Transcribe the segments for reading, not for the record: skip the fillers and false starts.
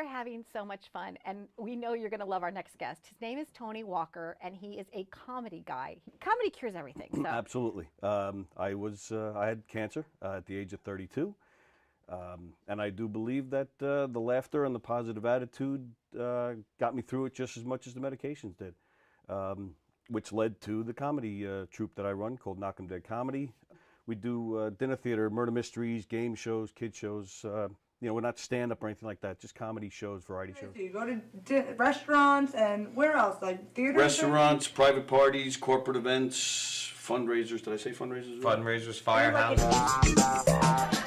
are having so much fun, and we know you're going to love our next guest. His name is Tony Walker, and he is a comedy guy. Comedy cures everything. So. Absolutely. I had cancer at the age of 32, and I do believe that the laughter and the positive attitude got me through it just as much as the medications did, which led to the comedy troupe that I run called Knockem Comedy. We do dinner theater, murder mysteries, game shows, kid shows. You know, we're not stand-up or anything like that, just comedy shows, variety shows. You go to restaurants and where else? Like theaters? Restaurants, private parties, corporate events, fundraisers. Did I say fundraisers? Fundraisers, firehouses.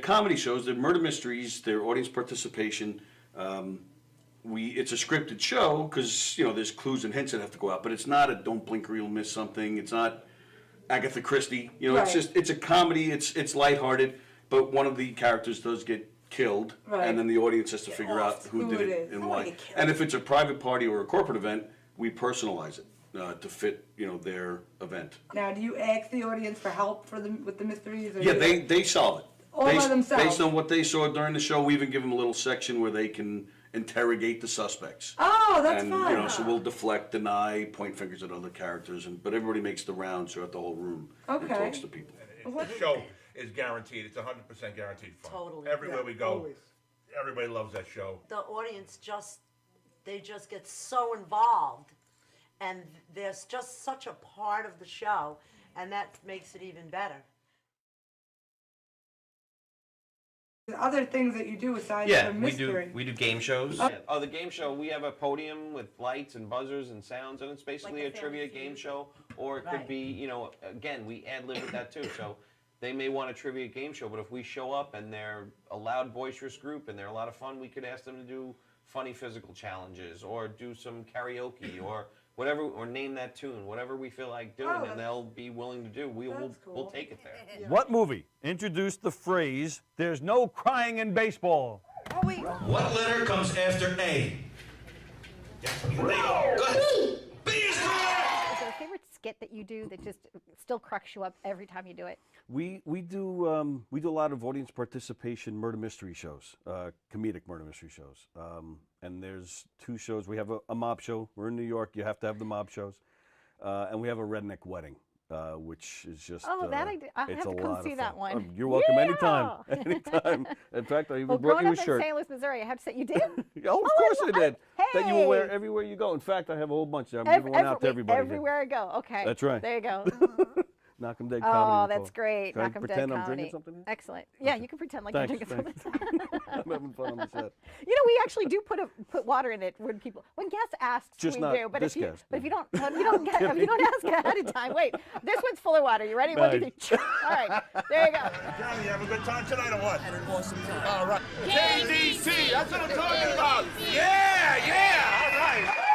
Comedy shows, they're murder mysteries, they're audience participation. It's a scripted show because, you know, there's clues and hints that have to go out, but it's not a don't blink or you'll miss something. It's not Agatha Christie. You know, Right. it's a comedy, it's lighthearted, but one of the characters does get killed, Right. and then the audience has to figure out who did it and why. And if it's a private party or a corporate event, we personalize it to fit, you know, their event. Now, do you ask the audience for help with the mysteries? Or Yeah, they solve it. All by themselves? Based on what they saw during the show, we even give them a little section where they can interrogate the suspects. Oh, that's and, fun. You know, so we'll deflect, deny, point fingers at other characters, but everybody makes the rounds throughout the whole room and talks to people. The show is guaranteed. It's 100% guaranteed fun. Totally. Everywhere we go, everybody loves that show. The audience just get so involved, and there's just such a part of the show, and that makes it even better. Other things that you do aside from mystery. We do game shows. The game show, we have a podium with lights and buzzers and sounds, and it's basically Like a trivia game show, or it could be, you know, again, we ad-lib with that too. So they may want a trivia game show, but if we show up and they're a loud, boisterous group and they're a lot of fun, we could ask them to do funny physical challenges or do some karaoke or whatever, or name that tune, whatever we feel like doing, and they'll be willing to do. We'll take it there. What movie introduced the phrase, "There's no crying in baseball"? What letter comes after A? Go ahead. B is correct! Is there a favorite skit that you do that just still cracks you up every time you do it? We do a lot of audience participation murder mystery shows, comedic murder mystery shows. And there's two shows. We have a mob show. We're in New York. You have to have the mob shows. And we have a redneck wedding, which is just I have to come see that one. You're welcome anytime. Anytime. In fact, I even brought you a shirt. Growing up in St. Louis, Missouri, I have to say, you did? Oh, of course I did. Hey! That you will wear everywhere you go. In fact, I have a whole bunch. I'm giving one out to everybody. Everywhere I go. Okay. That's right. There you go. Knockem Comedy. Oh, that's great. Can I Knockem pretend I'm Comedy. drinking something here? Excellent. Yeah, you can pretend like you're drinking something. I'm having fun on the set. You know, we actually do put water in it when guests ask, Just we not do. But this if you guest, if you don't ask ahead of time, wait, this one's full of water. You ready? Nice. 1, 2, 3. All right, there you go. Johnny, you have a good time tonight or what? Had an awesome time. All right. KDC, that's what I'm talking about. Yeah, all right.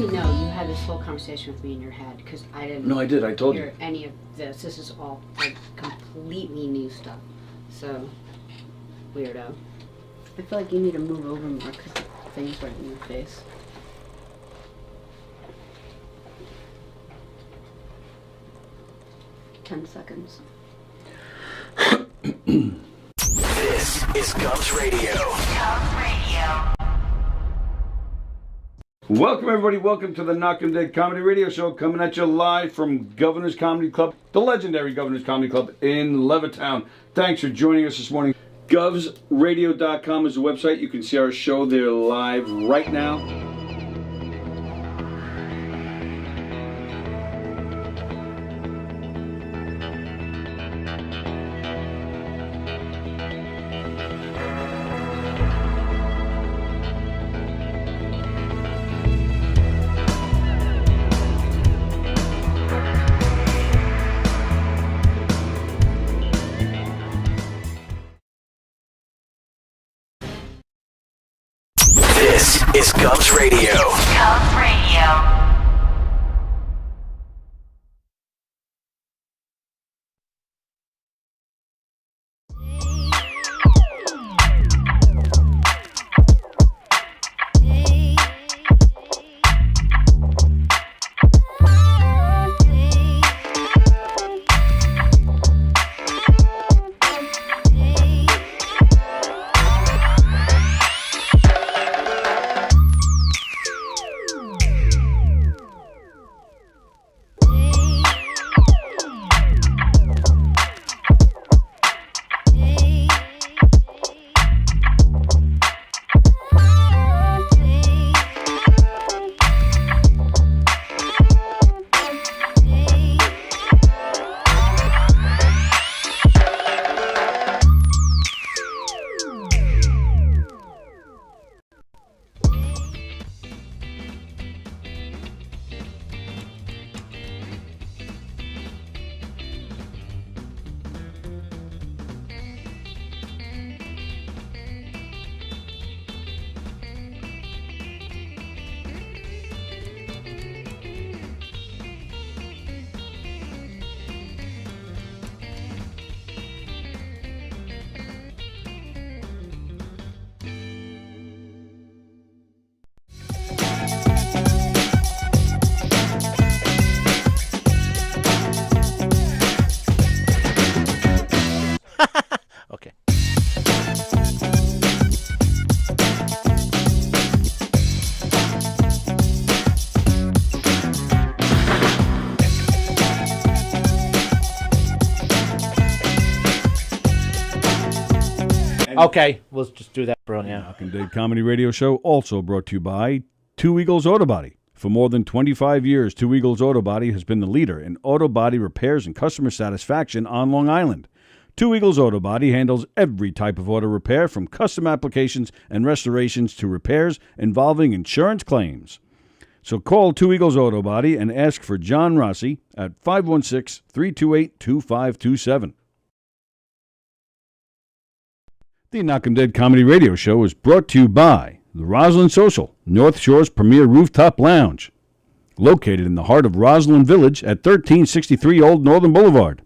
Actually, no. You had this whole conversation with me in your head because I didn't. No, I did. I told you. hear any of this. This is all like completely new stuff. So weirdo. I feel like you need to move over more because the thing's right in your face. $10 seconds. This is Gums Radio. Gums Radio. Welcome, everybody. Welcome to the Knockem Dead Comedy Radio Show, coming at you live from Governor's Comedy Club, the legendary Governor's Comedy Club in Levittown. Thanks for joining us this morning. GovsRadio.com is the website. You can see our show there live right now. This is Gums Radio. Gums Radio. Okay. Okay, we'll just do that, bro. Yeah. Knockem Dead Comedy Radio Show, also brought to you by Two Eagles Auto Body. For more than 25 years, Two Eagles Auto Body has been the leader in auto body repairs and customer satisfaction on Long Island. Two Eagles Auto Body handles every type of auto repair, from custom applications and restorations to repairs involving insurance claims. So call Two Eagles Auto Body and ask for John Rossi at 516-328-2527. The Knockem Dead Comedy Radio Show is brought to you by the Roslyn Social, North Shore's premier rooftop lounge, located in the heart of Roslyn Village at 1363 Old Northern Boulevard.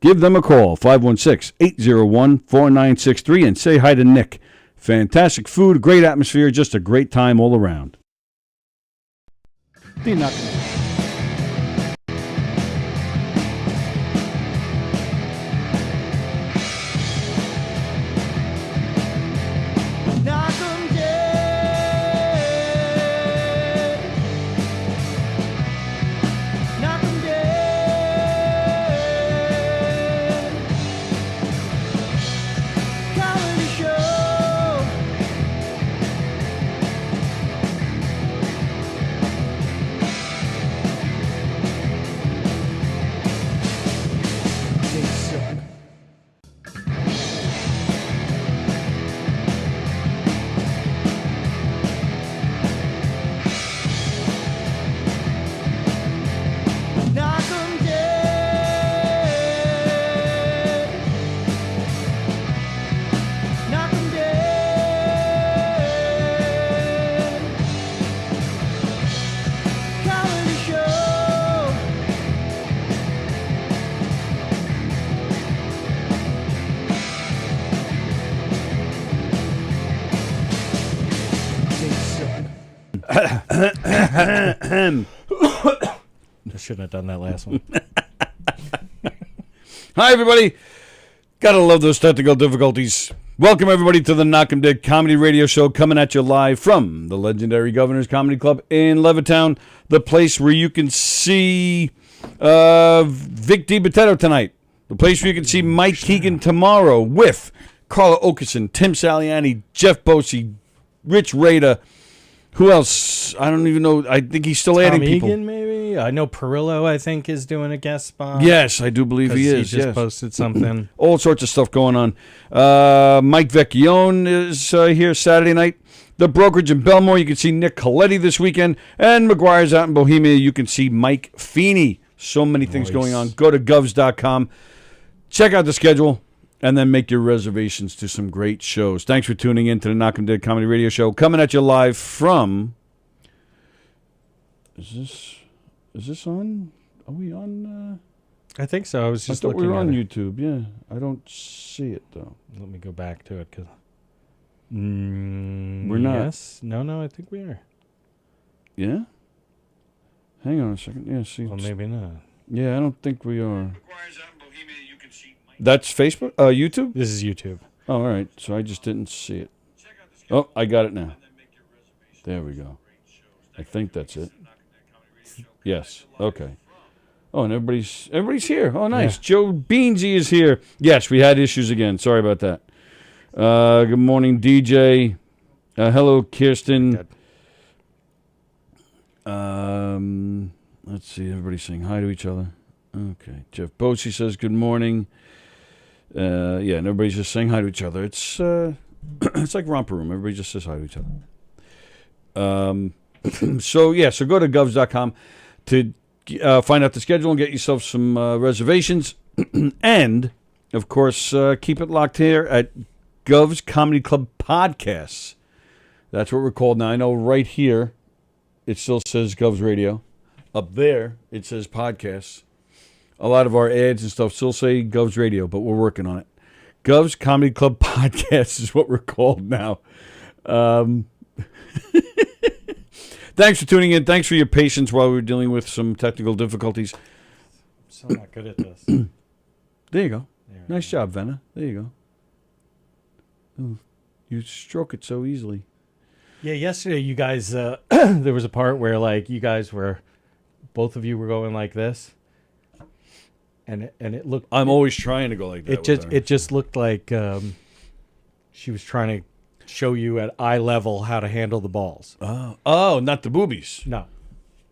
Give them a call, 516-801-4963, and say hi to Nick. Fantastic food, great atmosphere, just a great time all around. The Knockem. I shouldn't have done that last one. Hi, everybody. Gotta love those technical difficulties. Welcome, everybody, to the Knockem Dead Comedy Radio Show, coming at you live from the legendary Governor's Comedy Club in Levittown, the place where you can see Vic DiBattista tonight, the place where you can see Mike Keegan tomorrow with Carla Okerson, Tim Saliani, Jeff Bosey, Rich Rada. Who else? I don't even know. I think he's still adding people. Egan, maybe? I know Perillo, I think, is doing a guest spot. Yes, I do believe he is. He just posted something. All sorts of stuff going on. Mike Vecchione is here Saturday night. The Brokerage in Belmore, you can see Nick Coletti this weekend. And McGuire's out in Bohemia, you can see Mike Feeney. So many things going on. Go to govs.com. Check out the schedule. And then make your reservations to some great shows. Thanks for tuning in to the Knockem Dead Comedy Radio Show. Coming at you live from... Is this on? Are we on? I think so. I was just I thought looking we were on at it. YouTube. Yeah, I don't see it though. Let me go back to it because we're not. Yes. No, I think we are. Yeah. Hang on a second. Yeah. See. Well, maybe not. Yeah, I don't think we are. That's Facebook. YouTube. This is YouTube. Oh, all right. So I just didn't see it. Oh, I got it now. There we go. I think that's it. Yes. Okay. Oh, and everybody's here. Oh, nice. Yeah. Joe Beansy is here. Yes, we had issues again. Sorry about that. Good morning, DJ. Hello, Kirsten. Let's see. Everybody's saying hi to each other. Okay. Jeff Bosey says good morning. Yeah, and everybody's just saying hi to each other. It's it's like Romper Room. Everybody just says hi to each other. So go to govs.com to find out the schedule and get yourself some reservations. And, of course, keep it locked here at Gov's Comedy Club Podcasts. That's what we're called now. I know right here it still says Gov's Radio. Up there it says Podcasts. A lot of our ads and stuff still say Gov's Radio, but we're working on it. Gov's Comedy Club Podcast is what we're called now. Thanks for tuning in. Thanks for your patience while we were dealing with some technical difficulties. I'm so not good at this. There you go. Nice job, Venna. There you go. Oh, you stroke it so easily. Yeah, yesterday you guys, there was a part where like you guys were, both of you were going like this. And it looked. I'm always trying to go like that. It just looked like she was trying to show you at eye level how to handle the balls. Oh, not the boobies. No,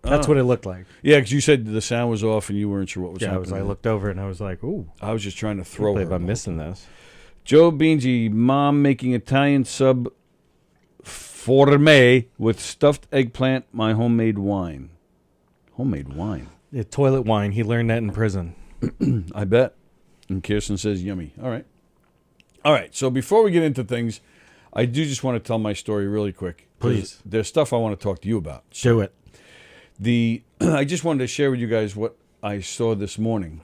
that's what it looked like. Yeah, because you said the sound was off and you weren't sure what was happening. I looked over and I was like, "Ooh." I was just trying to throw her. If I'm missing this. Joe Beansy, mom making Italian sub for me with stuffed eggplant, my homemade wine. Homemade wine. The toilet wine. He learned that in prison. I bet. And Kirsten says, yummy. All right. So before we get into things, I do just want to tell my story really quick. Please. There's stuff I want to talk to you about. Do it. I just wanted to share with you guys what I saw this morning.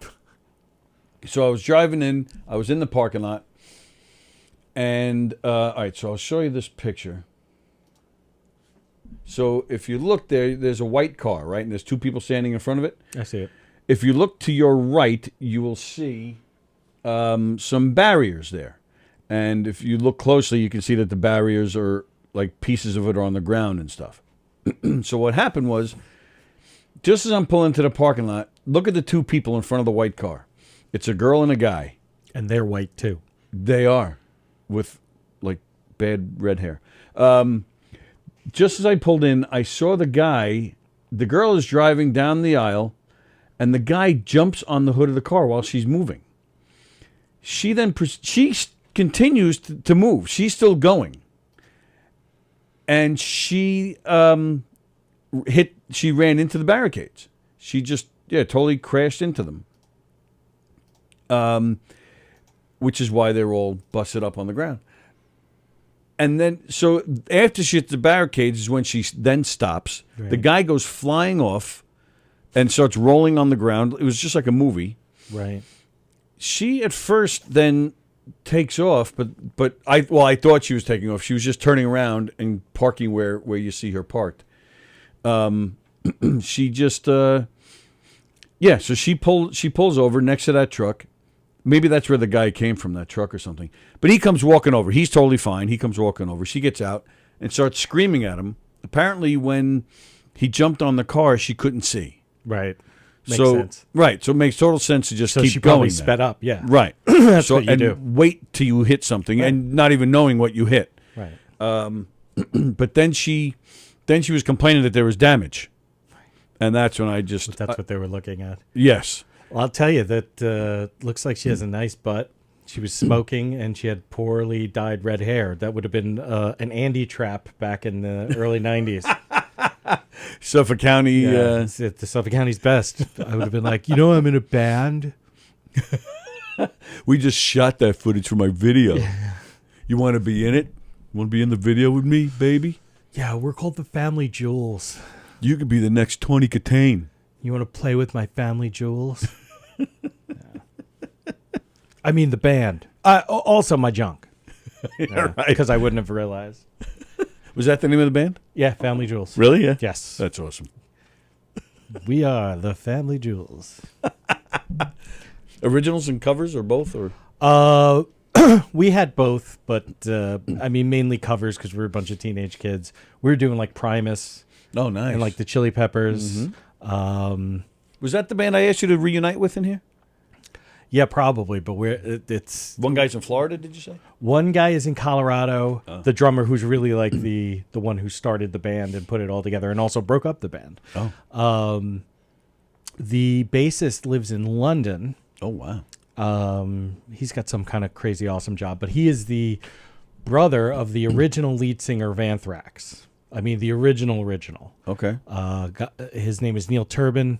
So I was driving in. I was in the parking lot. And, all right, so I'll show you this picture. So if you look there, there's a white car, right? And there's two people standing in front of it. I see it. If you look to your right, you will see some barriers there. And if you look closely, you can see that the barriers are, like, pieces of it are on the ground and stuff. So what happened was, just as I'm pulling into the parking lot, look at the two people in front of the white car. It's a girl and a guy. And they're white, too. They are, with, like, bad red hair. Just as I pulled in, I saw the girl is driving down the aisle, and the guy jumps on the hood of the car while she's moving. She continues to move. She's still going. And she ran into the barricades. She just, totally crashed into them. Which is why they're all busted up on the ground. And then, so after she hits the barricades is when she then stops. Right. The guy goes flying off and starts rolling on the ground. It was just like a movie. Right. She at first then takes off, but I thought she was taking off. She was just turning around and parking where you see her parked. She just so she pulls over next to that truck. Maybe that's where the guy came from, that truck or something. But he comes walking over. He's totally fine. He comes walking over. She gets out and starts screaming at him. Apparently, when he jumped on the car, she couldn't see. Right. Makes sense. Right. So it makes total sense to just So keep she going. probably then. sped up. Yeah. Right. That's so what you and do. wait till you hit something and not even knowing what you hit. Right. But then she was complaining that there was damage. And that's when I just... That's what they were looking at. Yes. Well, I'll tell you that looks like she has a nice butt. She was smoking, and she had poorly dyed red hair. That would have been an Andy trap back in the early 90s. Suffolk County... it's the Suffolk County's best. I would have been like, I'm in a band. We just shot that footage for my video. You want to be in it? Want to be in the video with me, baby? Yeah, we're called the Family Jewels. You could be the next Tony Katane. You want to play with my family jewels? I mean the band. Also my junk. Right. Because I wouldn't have realized. Was that the name of the band? Yeah, Family Jewels. Really? Yeah. Yes. That's awesome. We are the Family Jewels. Originals and covers or both? Or we had both, but mainly covers because we were a bunch of teenage kids. We were doing like Primus. Oh, nice. And like the Chili Peppers. Mm-hmm. Was that the band I asked you to reunite with in here? Yeah, probably. But it's one guy's in Florida. Did you say? One guy is in Colorado. The drummer, who's really like the one who started the band and put it all together, and also broke up the band. Oh. The bassist lives in London. Oh wow. He's got some kind of crazy awesome job, but he is the brother of the original lead singer of Anthrax. I mean, the original. Okay. His name is Neil Turbin.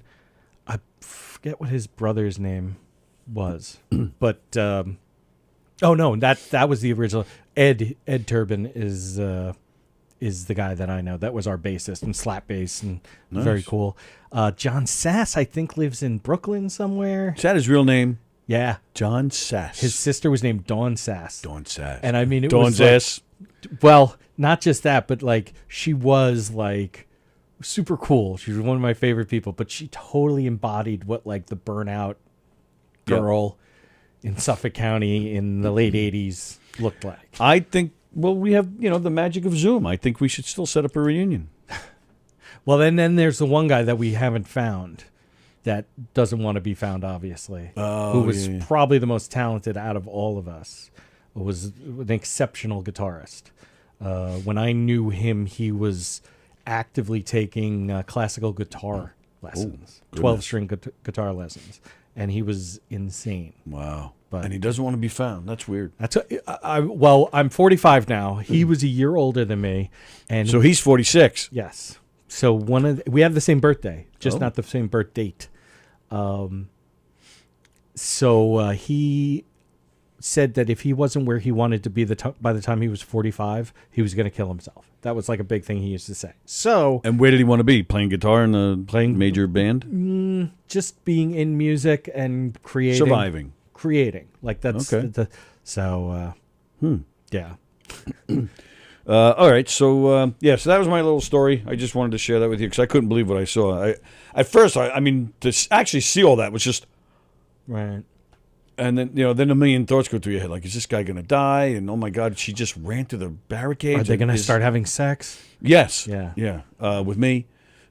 I forget what his brother's name was, but oh no, that was the original. Ed Turbin is the guy that I know. That was our bassist and slap bass and very cool. John Sass, I think, lives in Brooklyn somewhere. Is that his real name? Yeah, John Sass. His sister was named Dawn Sass. Dawn Sass. And I mean, it Dawn's was ass. Well, not just that, but like she was like super cool. She was one of my favorite people, but she totally embodied what like the burnout girl in Suffolk County in the late 80s looked like. I think, well, we have, the magic of Zoom. I think we should still set up a reunion. Well, then there's the one guy that we haven't found that doesn't want to be found, obviously, who was probably the most talented out of all of us. Was an exceptional guitarist. When I knew him, he was actively taking classical guitar lessons, 12-string guitar lessons, and he was insane. Wow. And he doesn't want to be found. That's weird. I'm 45 now. He was a year older than me, and so he's 46. Yes. So we have the same birthday, just not the same birth date. So he said that if he wasn't where he wanted to be by the time he was 45, he was going to kill himself. That was like a big thing he used to say. So, and where did he want to be? Playing guitar in a major band? Just being in music and creating. Surviving. Creating. Like that's okay. Yeah. All right. So, so that was my little story. I just wanted to share that with you because I couldn't believe what I saw. At first, I mean, to actually see all that was just... Right. And then, then a million thoughts go through your head. Like, is this guy going to die? And, oh, my God, she just ran through the barricades. Are they going to start having sex? Yes. Yeah. Yeah. With me.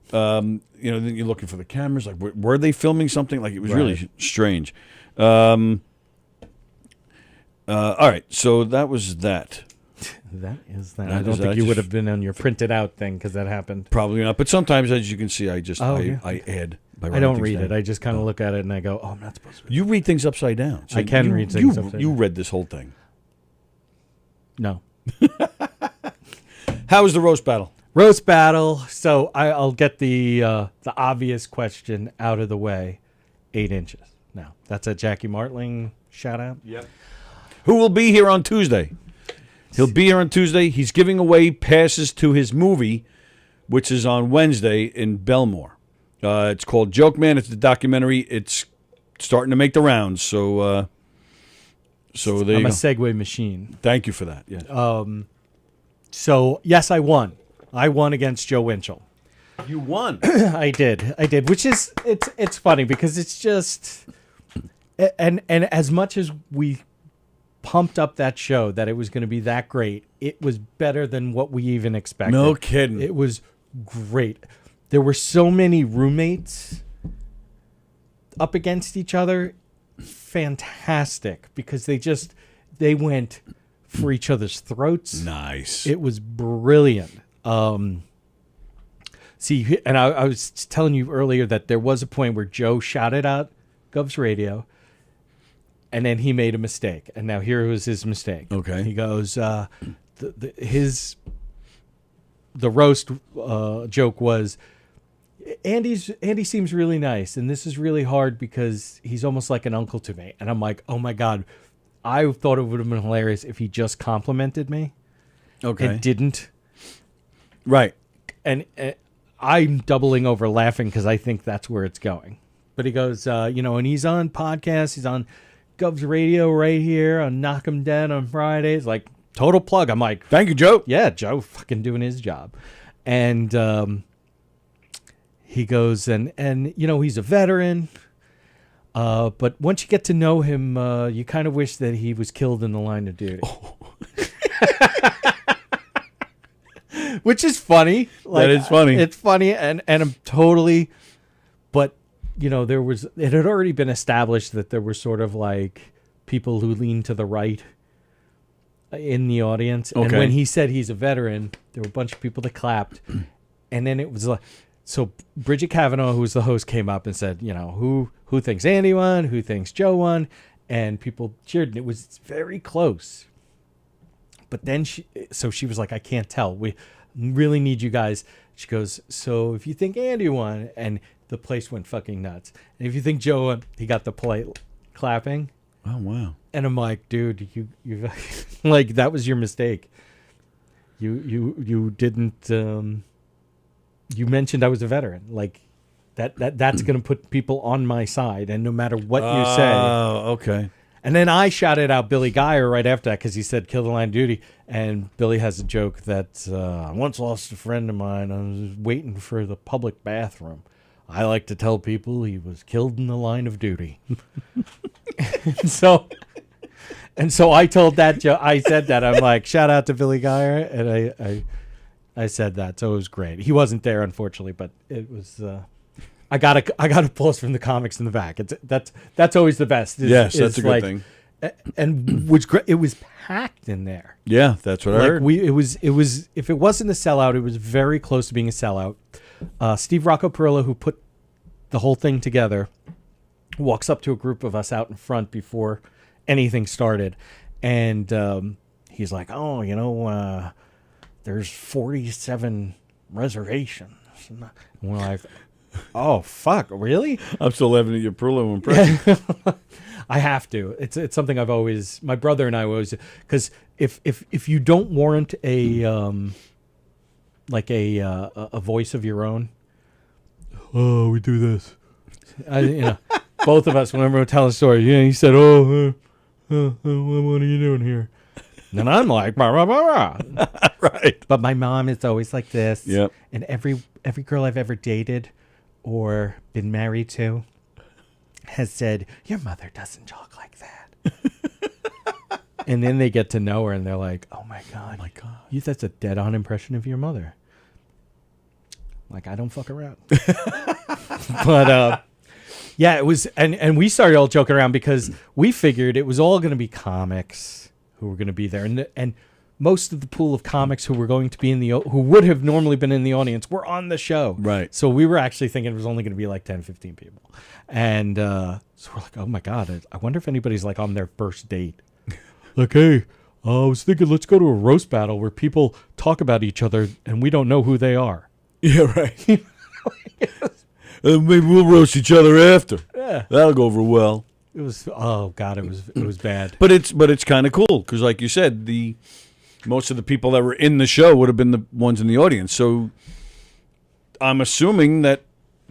Then you're looking for the cameras. Like, were they filming something? Like, it was really strange. All right. So that was that. That is that. I don't think you would have been on your printed out thing because that happened. Probably not. But sometimes, as you can see, I just I add. I don't read it. I just kind of look at it and I go, "Oh, I'm not supposed to." You read things upside down. So I can read things upside down. You read this whole thing. No. How was the roast battle? Roast battle. So I'll get the obvious question out of the way. 8 inches. Now that's a Jackie Martling shout out. Yep. Who will be here on Tuesday? He'll be here on Tuesday. He's giving away passes to his movie, which is on Wednesday in Belmore. It's called Joke Man. It's the documentary. It's starting to make the rounds. So there I'm you a go. segue machine. Thank you for that. Yeah. So yes, I won. I won against Joe Winchell. You won. I did, which is it's funny because it's just and as much as we pumped up that show that it was going to be that great, it was better than what we even expected. No kidding. It was great. There were so many roommates up against each other. Fantastic, because they went for each other's throats. Nice. It was brilliant. See, and I was telling you earlier that there was a point where Joe shouted out Gov's Radio, and then he made a mistake. And now here was his mistake. Okay. He goes, the roast joke was, Andy seems really nice, and this is really hard because he's almost like an uncle to me. And I'm like, oh my God, I thought it would have been hilarious if he just complimented me. Okay. And didn't. Right. And I'm doubling over laughing because I think that's where it's going. But he goes, and he's on podcasts. He's on Gov's Radio right here on Knockem Den on Fridays. Like, total plug. I'm like, thank you, Joe. Yeah, Joe fucking doing his job. And he goes, and he's a veteran. But once you get to know him, you kind of wish that he was killed in the line of duty. Oh. Which is funny. That is funny. It's funny, and I'm totally, but it had already been established that there were sort of like people who leaned to the right in the audience. Okay. And when he said he's a veteran, there were a bunch of people that clapped. And then it was like, so Bridget Kavanaugh, who was the host, came up and said, who thinks Andy won, who thinks Joe won, and people cheered, and it was very close. But then she was like, I can't tell. We really need you guys. She goes, so if you think Andy won, and the place went fucking nuts. And if you think Joe won, he got the polite clapping. Oh, wow. And I'm like, dude, you like, that was your mistake. You didn't, you mentioned I was a veteran. Like, that's going to put people on my side. And no matter what you say. Oh, okay. And then I shouted out Billy Geyer right after that because he said kill the line of duty. And Billy has a joke that I once lost a friend of mine. I was waiting for the public bathroom. I like to tell people he was killed in the line of duty. And so I told that joke. I said that. I'm like, shout out to Billy Geyer. And I said that. So it was great. He wasn't there, unfortunately, but it was... I got applause from the comics in the back. That's always the best. Yes, that's a good thing. And was great. It was packed in there. Yeah, that's what I heard. It was. If it wasn't a sellout, it was very close to being a sellout. Steve Rocco Perillo, who put the whole thing together, walks up to a group of us out in front before anything started, and he's like, "Oh, there's 47 reservations." And we're like, oh, fuck, really? I'm still laughing at your Perillo impression. I have to. It's something I've always, my brother and I always, because if you don't warrant a voice of your own, oh, we do this. Both of us, whenever we tell a story, he said, what are you doing here? And I'm like, rah, rah, rah, rah. Right. But my mom is always like this. Yep. And every girl I've ever dated or been married to has said, your mother doesn't talk like that. And then they get to know her and they're like, oh my God. That's a dead on impression of your mother. Like, I don't fuck around. But yeah, it was, and we started all joking around because we figured it was all going to be comics who were going to be there. And most of the pool of comics who were going to be who would have normally been in the audience were on the show. Right. So we were actually thinking it was only going to be like 10, 15 people. And so we're like, oh my God, I wonder if anybody's like on their first date. Like, hey, I was thinking let's go to a roast battle where people talk about each other and we don't know who they are. Yeah, right. Maybe we'll roast each other after. Yeah. That'll go over well. It was, oh God, it was bad. But it's kind of cool because, like you said, most of the people that were in the show would have been the ones in the audience. So I'm assuming that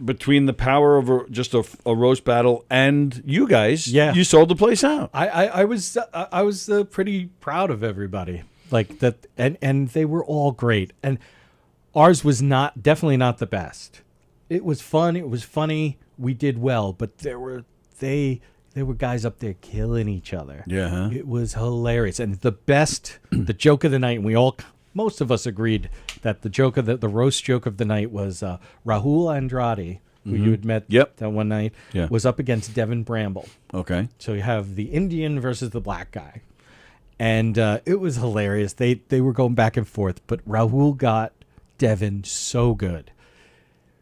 between the power of just a roast battle and you guys, you sold the place out. I was pretty proud of everybody like that, and they were all great. And ours was definitely not the best. It was fun. It was funny. We did well, but there were guys up there killing each other. Yeah, huh? It was hilarious. And the joke of the night, and most of us agreed that the roast joke of the night was Rahul Andrade, who you had met that one night, was up against Devin Bramble. Okay. So you have the Indian versus the black guy. And it was hilarious. They were going back and forth, but Rahul got Devin so good.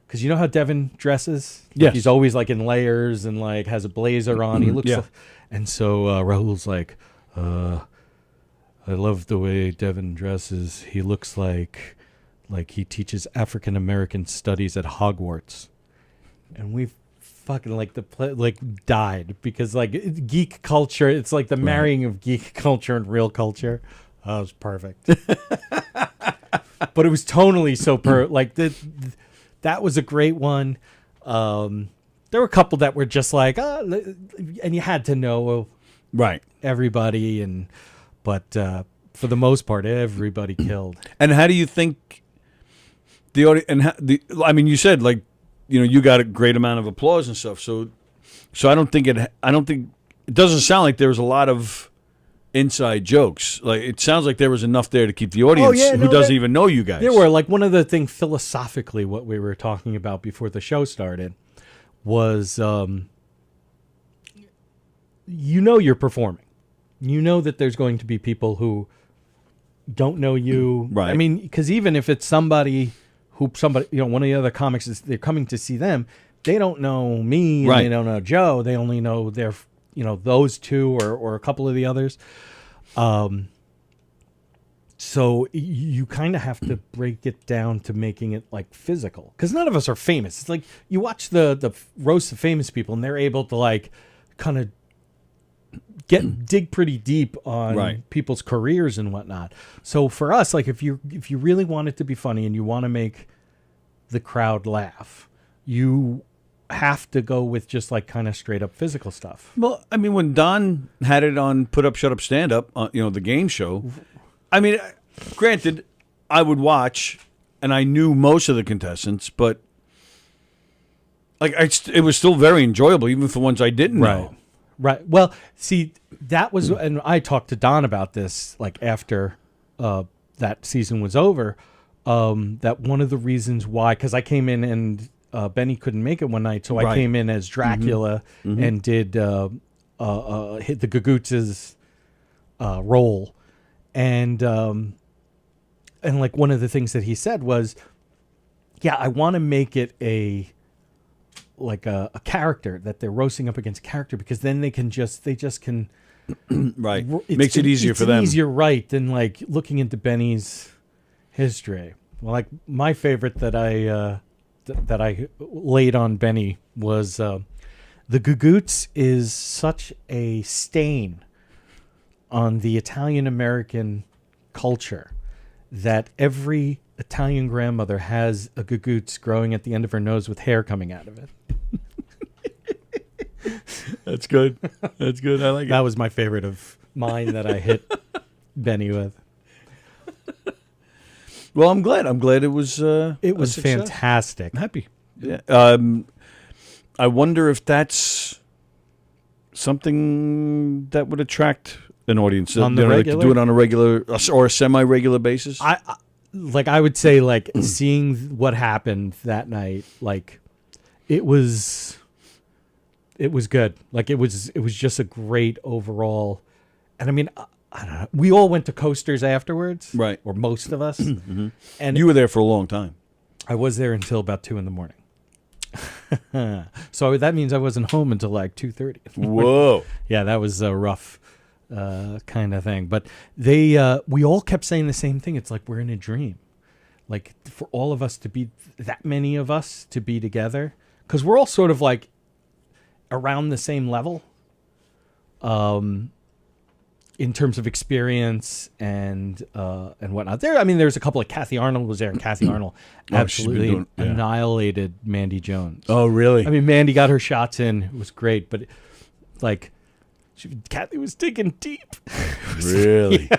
Because you know how Devin dresses? Yes. He's always like in layers and like has a blazer on. He looks and so Rahul's like, I love the way Devin dresses. He looks like he teaches African American studies at Hogwarts. And we fucking died because geek culture, it's like the marrying of geek culture and real culture. Oh, it was perfect. But it was tonally so that was a great one. There were a couple that were just like, and you had to know everybody, but for the most part, everybody killed. And how do you think the audience? You said you got a great amount of applause and stuff. So I don't think it doesn't sound like there was a lot of inside jokes. Like it sounds like there was enough there to keep the audience who doesn't even know you guys. There were one of the things philosophically, what we were talking about before the show started was, you're performing. You know that there's going to be people who don't know you. Right. I mean, because even if it's somebody, one of the other comics they're coming to see them, they don't know me and they don't know Joe. They only know their, those two or a couple of the others. So you kind of have to break it down to making it like physical, because none of us are famous. It's like you watch the roast of famous people and they're able to kind of dig pretty deep on people's careers and whatnot. So for us, if you really want it to be funny and you want to make the crowd laugh, you have to go with just kind of straight up physical stuff. Well, I mean, when Don had it on Put Up, Shut Up, Stand Up, the game show, I mean, granted, I would watch and I knew most of the contestants, but it was still very enjoyable, even for ones I didn't know. Right. Well, see, that was, and I talked to Don about this after that season was over. That one of the reasons why, because I came in and Benny couldn't make it one night, so I came in as Dracula and did hit the Gagoots' role, and one of the things that he said was, I want to make it a character that they're roasting up against a character, because then they just can makes it easier for them. It's easier, than looking into Benny's history. Well, my favorite that I laid on Benny was the Gagoots is such a stain on the Italian American culture that every Italian grandmother has a Gagoots growing at the end of her nose with hair coming out of it. That's good. That's good. I like it. That was my favorite of mine that I hit Benny with. Well, I'm glad. It was. It was fantastic. I'm happy. Yeah. I wonder if that's something that would attract an audience on the regular? to do it on a regular or a semi-regular basis. I would say seeing what happened that night, it was good. It was just a great overall. And I mean, I don't know. We all went to Coasters afterwards, right? Or most of us. And you were there for a long time. I was there until about 2 a.m. So that means I wasn't home until 2:30. Whoa! Yeah, that was a rough kind of thing. But we all kept saying the same thing. It's like we're in a dream. For all of us to be, that many of us to be together, because we're all sort of around the same level. In terms of experience and whatnot. There's a couple of Kathy Arnold was there, and Kathy Arnold absolutely annihilated Mandy Jones. Oh, really? I mean, Mandy got her shots in. It was great, but Kathy was digging deep. Really?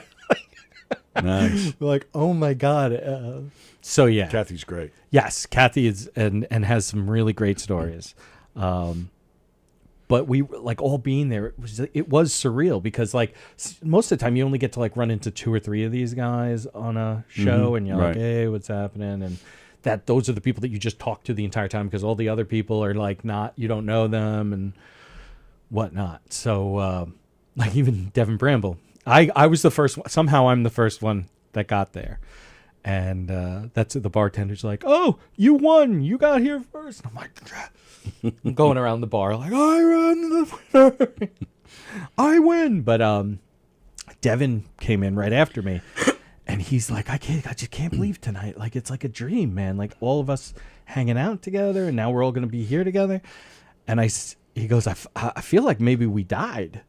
Nice. We're like, oh my god. So yeah, Kathy's great. yes, Kathy is and has some really great stories. But we like all being there. It was surreal because like most of the time you only get to like run into 2 or 3 of these guys on a show, and you're like, hey, what's happening? And those are the people that you just talk to the entire time because all the other people are like you don't know them and whatnot. So like even Devin Bramble, I was the first one. Somehow I'm the first one that got there. And that's the bartender's like, oh, you won. You got here first. And I'm like, I'm going around the bar like, I run the winner. I win. But Devin came in right after me. And he's like, I just can't believe tonight. Like, it's like a dream, man. Like, all of us hanging out together, and now we're all going to be here together. And he goes, I feel like maybe we died.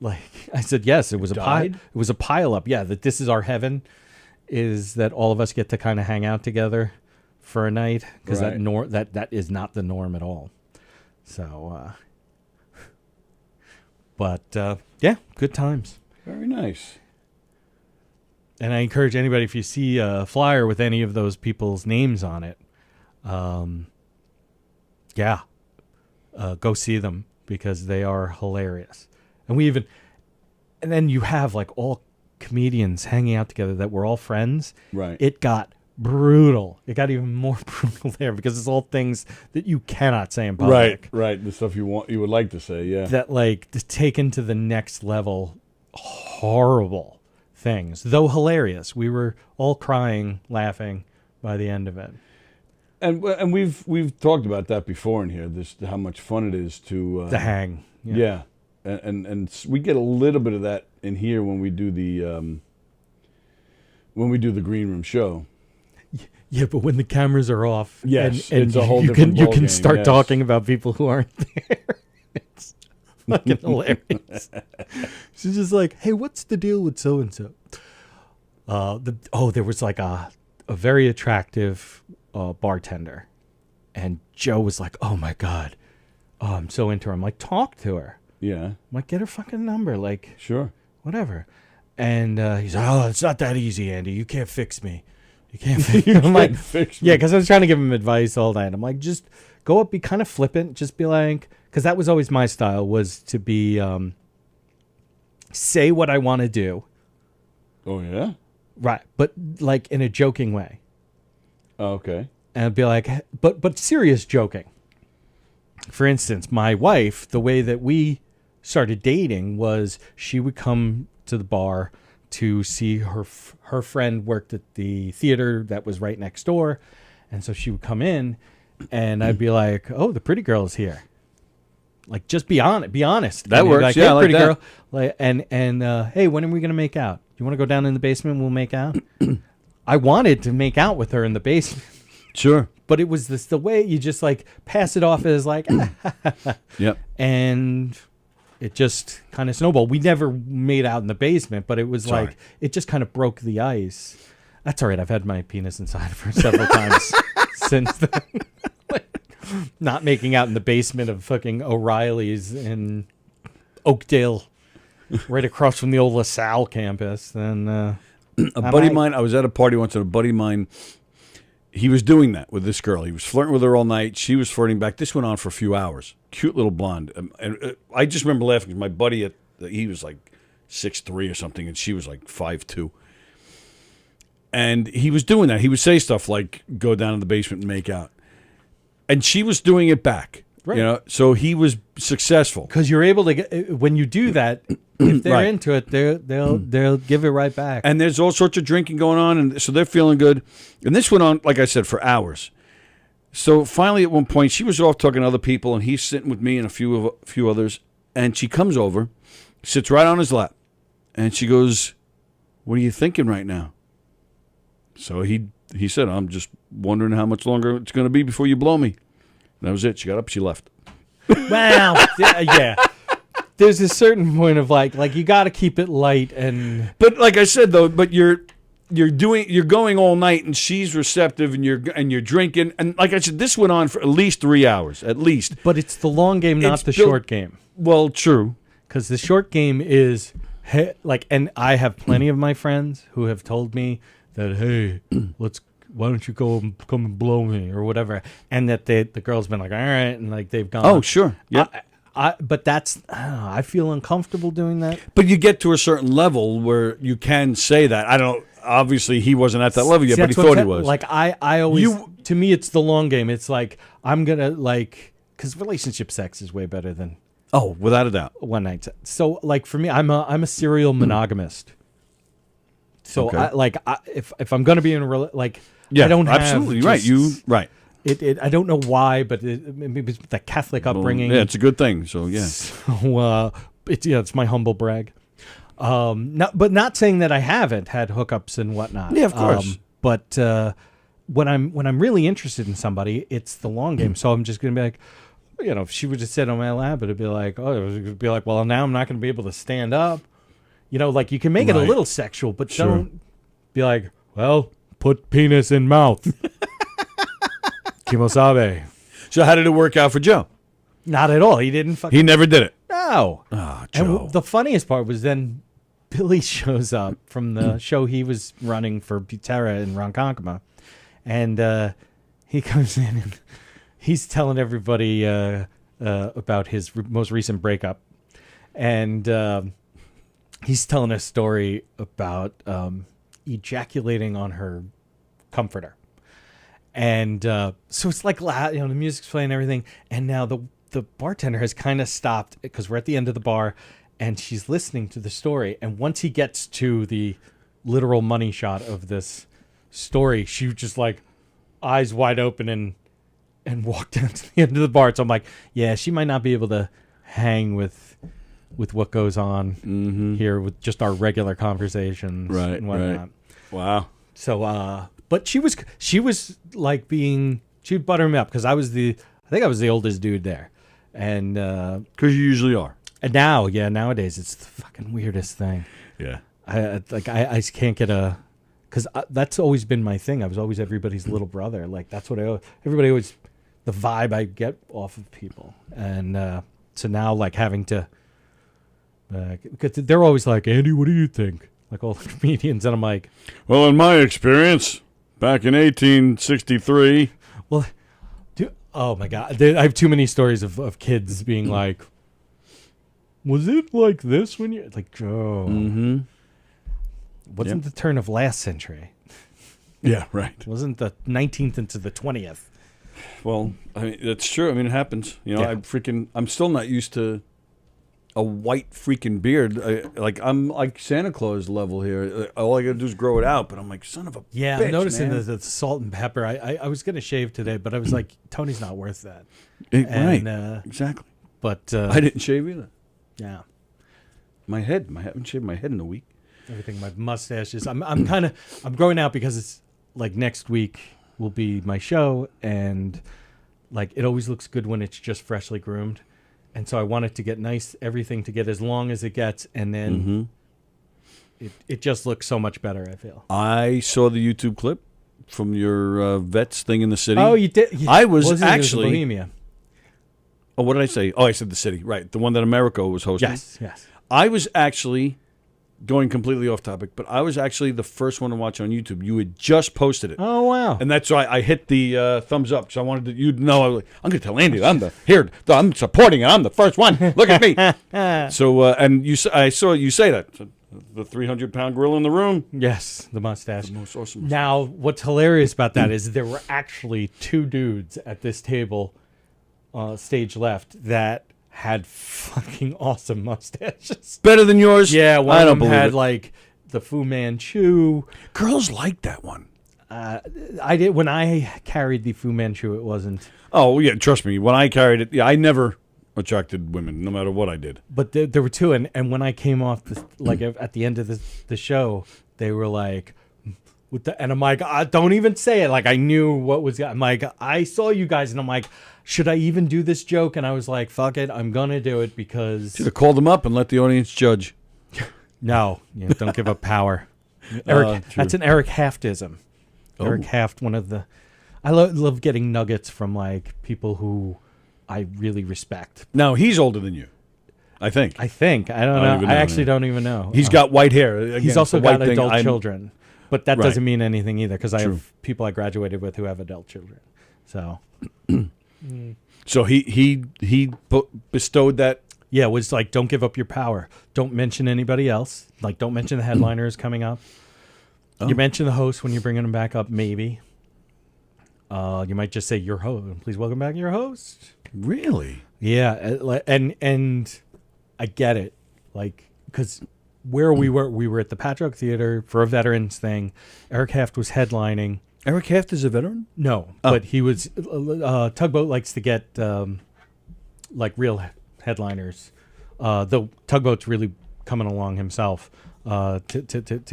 Like, I said, yes, it was it was a pile up. Yeah, that this is our heaven, is that all of us get to kind of hang out together for a night, because that is not the norm at all. So, but yeah, good times. Very nice. And I encourage anybody, if you see a flyer with any of those people's names on it, go see them, because they are hilarious. And then you have like all comedians hanging out together that were all friends. Right. It got brutal. It got even more brutal there, because it's all things that you cannot say in public. Right. The stuff you would like to say, yeah. That like taken to the next level, horrible things, though hilarious. We were all crying, laughing by the end of it. And we've talked about that before in here. This how much fun it is to hang. Yeah. And we get a little bit of that in here when we do the green room show. Yeah, but when the cameras are off, yes, and it's a whole different you can game, start talking about people who aren't there. It's fucking hilarious. She's just like, hey, what's the deal with so and so? There was like a very attractive bartender, and Joe was like, oh my god, I'm so into her. I'm like, talk to her. Yeah. I'm like, get her fucking number, like, sure, whatever. And he's like, oh, it's not that easy, Andy. You can't fix me. You can't fix me. I'm like, fix me. Yeah, because I was trying to give him advice all night. I'm like, just go up, be kind of flippant. Just be like, because that was always my style, was to be, say what I want to do. Oh, yeah? Right. But like in a joking way. Oh, okay. And I'd be like, but serious joking. For instance, my wife, the way that we started dating was she would come to the bar to see her friend worked at the theater that was right next door. And so she would come in, and I'd be like, oh, the pretty girl is here. Like, just be honest. That works. Like, yeah, hey, I like pretty that. girl. Like, and hey, when are we going to make out? You want to go down in the basement? We'll make out. I wanted to make out with her in the basement. Sure. But it was the way you just like pass it off as like, yep. And it just kind of snowballed. We never made out in the basement, but it was like, it just kind of broke the ice. That's all right. I've had my penis inside of her several times since then. Not making out in the basement of fucking O'Reilly's in Oakdale, right across from the old LaSalle campus. Then a buddy of mine, I was at a party once, and a buddy of mine, he was doing that with this girl. He was flirting with her all night. She was flirting back. This went on for a few hours. Cute little blonde. And I just remember laughing because my buddy, he was like 6'3" or something, and she was like 5'2". And he was doing that. He would say stuff like, go down in the basement and make out. And she was doing it back. Right. You know, so he was successful. Because you're able to get, when you do that, if they're into it, they'll give it right back. And there's all sorts of drinking going on, and so they're feeling good. And this went on, like I said, for hours. So finally, at one point, she was off talking to other people, and he's sitting with me and a few others. And she comes over, sits right on his lap, and she goes, "What are you thinking right now?" So he said, "I'm just wondering how much longer it's going to be before you blow me." And that was it. She got up, she left. Wow. Yeah. There's a certain point of like you got to keep it light, and but like I said though, but you're going all night, and she's receptive, and you're drinking, and like I said, this went on for at least 3 hours, at least. But it's the long game, not the short game. Well, true, because the short game is Hey, like, and I have plenty of my friends who have told me that, hey, why don't you come and blow me or whatever, and that the girl's been like, all right, and like they've gone. Oh, sure, yeah. But that's I feel uncomfortable doing that. But you get to a certain level where you can say that. I don't. Obviously, he wasn't at that level yet, but he thought he was. Like I always, to me, it's the long game. It's like I'm gonna because relationship sex is way better than without a doubt one night. So like for me, I'm a serial monogamist. So Okay. if I'm gonna be in a yeah, I don't have absolutely right. You right. It I don't know why, but maybe it's the Catholic upbringing. Yeah, it's a good thing. So yeah. So it's my humble brag. But not saying that I haven't had hookups and whatnot. Yeah, of course. But when I'm really interested in somebody, it's the long game. So I'm just gonna be like, if she would just sit on my lap, it'd be like, well, now I'm not gonna be able to stand up. Like you can make it a little sexual, but don't be like, well, put penis in mouth. Kimosabe. So how did it work out for Joe? Not at all. He didn't fucking... He never did it. No. Oh, Joe. And the funniest part was then Billy shows up from the show he was running for Butera in Ronkonkoma. And he comes in and he's telling everybody about his most recent breakup. And he's telling a story about ejaculating on her comforter. And so it's like, the music's playing and everything. And now the bartender has kind of stopped because we're at the end of the bar and she's listening to the story. And once he gets to the literal money shot of this story, she just like eyes wide open and walked down to the end of the bar. So I'm like, yeah, she might not be able to hang with what goes on here with just our regular conversations and whatnot. Right. Wow. So, but she was like she'd butter me up because I think I was the oldest dude there. And, because you usually are. And nowadays it's the fucking weirdest thing. Yeah. I can't get because that's always been my thing. I was always everybody's little brother. Like that's what everybody always, the vibe I get off of people. And, so now like having to, because they're always like, Andy, what do you think? Like all the comedians. And I'm like, well, in my experience, back in 1863. Well, oh my God. I have too many stories of kids being like, was it like this when you, like, Joe? Mm-hmm. Wasn't the turn of last century. Yeah, right. Wasn't the 19th into the 20th. Well, I mean, that's true. I mean, it happens. I'm still not used to a white freaking beard. I'm like Santa Claus level here. All I gotta do is grow it out, but I'm like, son of a bitch, I'm noticing man. the salt and pepper. I was gonna shave today, but I was like, Tony's not worth that. Right, exactly. But I didn't shave either. Yeah, I haven't shaved my head in a week. Everything, my mustaches. I'm growing out because it's like next week will be my show, and like it always looks good when it's just freshly groomed. And so I want it to get nice, everything to get as long as it gets, and then it just looks so much better, I feel. I saw the YouTube clip from your vets thing in the city. Oh, you did? I was actually... Bohemia. Oh, what did I say? Oh, I said the city. Right, the one that Americo was hosting. Yes. I was actually... going completely off topic, but I was actually the first one to watch on YouTube. You had just posted it. Oh, wow. And that's why I hit the thumbs up, because I wanted you to know. I was like, I'm going to tell Andy, I'm supporting it. I'm the first one. Look at me. So, and I saw you say that. The 300-pound gorilla in the room. Yes, the mustache. The most awesome mustache. Now, what's hilarious about that is there were actually two dudes at this table, stage left, that had fucking awesome mustaches. Better than yours? Yeah, one I of don't them believe had it. like the Fu Manchu. Girls like that one. I did when I carried the Fu Manchu. It wasn't. Oh yeah, trust me. When I carried it, I never attracted women, no matter what I did. But there were two, and when I came off, like at the end of the show, they were like, and I'm like, don't even say it. Like I knew what was. I'm like, I saw you guys, and I'm like, should I even do this joke? And I was like, fuck it, I'm gonna do it because. Should have called them up and let the audience judge. No, don't give up power. Eric, that's an Eric Haftism. Oh. Eric Haft, one of the. I love getting nuggets from like people who I really respect. Now he's older than you. I think. I don't know. even I know, actually man. don't even know. He's got white hair. Again, He's also it's a white got thing. adult children, but that Right. doesn't mean anything either because I True. have people I graduated with who have adult children. So, So he bestowed that. yeah, it was like, don't give up your power. Don't mention anybody else. Like, don't mention the headliners coming up. Oh. You mention the host when you're bringing them back up, maybe. You might just say your host. Please welcome back your host. Really? Yeah, and I get it, like, because where we were at the Patrick Theater for a veterans thing. Eric Haft was headlining. Eric Haft is a veteran? No, but he was. Tugboat likes to get like real headliners. Though Tugboat's really coming along himself to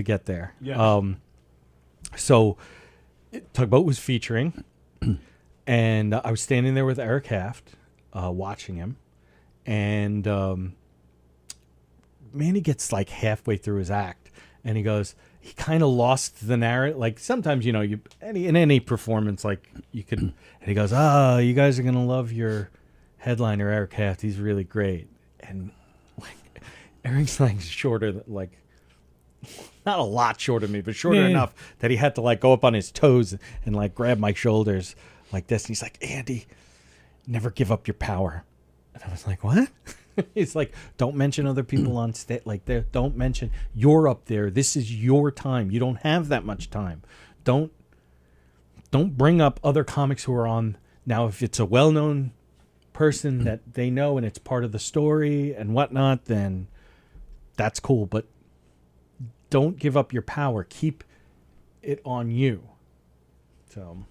get there. Yeah. So Tugboat was featuring, and I was standing there with Eric Haft, watching him, and Manny gets like halfway through his act, and he goes, he kind of lost the narrative. Like sometimes, you know, in any performance, like you could, and he goes, you guys are gonna love your headliner Eric Haft. He's really great, and like Eric's like shorter than like. Not a lot shorter than me, but shorter enough that he had to like go up on his toes and like grab my shoulders like this. And he's like, Andy, never give up your power. And I was like, what? He's like, don't mention other people on stage. Like, don't mention you're up there. This is your time. You don't have that much time. Don't bring up other comics who are on. Now, if it's a well-known person that they know and it's part of the story and whatnot, then that's cool. But don't give up your power. Keep it on you. So,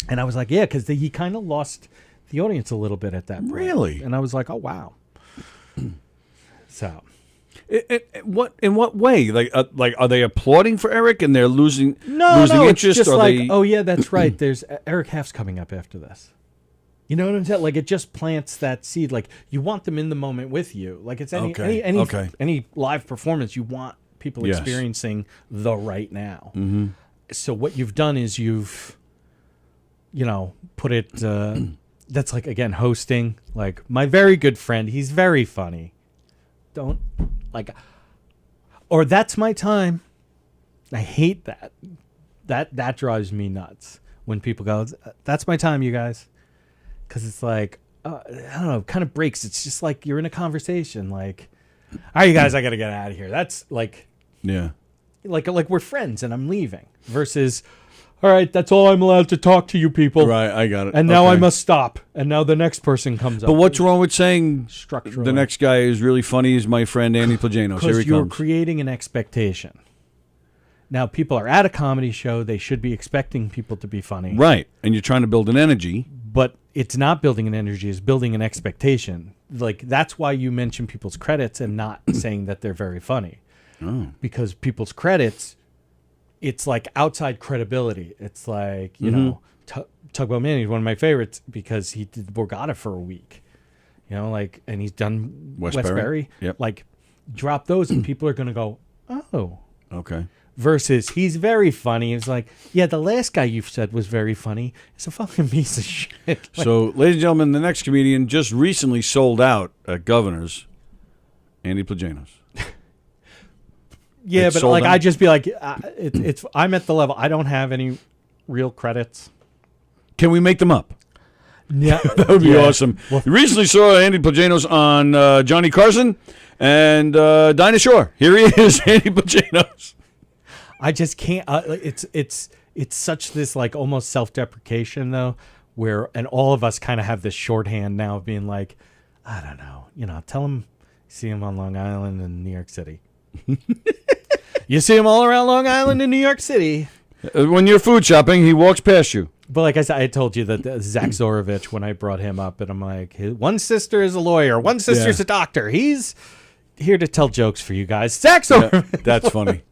and I was like, yeah, because he kind of lost the audience a little bit at that point. Really? And I was like, oh, wow. So, In what way? Like are they applauding for Eric and they're losing no, it's interest? just Or like, they... oh yeah, that's right. There's Eric Haft's coming up after this. You know what I'm saying? Like it just plants that seed. Like you want them in the moment with you. Like it's any live performance. You want people experiencing the right now. Mm-hmm. So what you've done is you've, put it. That's like again hosting. Like my very good friend. He's very funny. Don't like, or that's my time. I hate that. That drives me nuts when people go, "That's my time, you guys," because it's like I don't know, kind of breaks. It's just like you're in a conversation. Like, all right, you guys, I got to get out of here. That's like. Yeah. Like we're friends and I'm leaving versus, all right, that's all I'm allowed to talk to you people. Right, I got it. And now I must stop. And now the next person comes up. But what's wrong with saying structurally the next guy is really funny is my friend Andy Plajanos? Here he because you're comes. creating an expectation. Now people are at a comedy show. They should be expecting people to be funny. Right. And you're trying to build an energy. But it's not building an energy. It's building an expectation. Like that's why you mention people's credits and not saying that they're very funny. Oh. Because people's credits, it's like outside credibility. It's like, Tugboat Manny is one of my favorites because he did Borgata for a week. Like, and he's done Westbury. Yep. Like, drop those and people are going to go, oh. Okay. Versus he's very funny. It's like, yeah, the last guy you said was very funny. It's a fucking piece of shit. Like, So, ladies and gentlemen, the next comedian just recently sold out at Governor's, Andy Plajanos. yeah, It's but sold like out? I just be like, it's I'm at the level. I don't have any real credits. Can we make them up? Yeah, That would be awesome. We recently saw Andy Plajanos on Johnny Carson and Dinah Shore. Here he is, Andy Plajanos. I just can't. It's such this like almost self-deprecation though, and all of us kind of have this shorthand now of being like, I don't know, tell him, see him on Long Island and New York City. You see him all around Long Island and New York City. When you're food shopping, he walks past you. But like I said, I told you that Zach Zorovich, when I brought him up, and I'm like, one sister is a lawyer, one sister's a doctor. He's here to tell jokes for you guys. Zach Zorovich. Yeah, that's funny.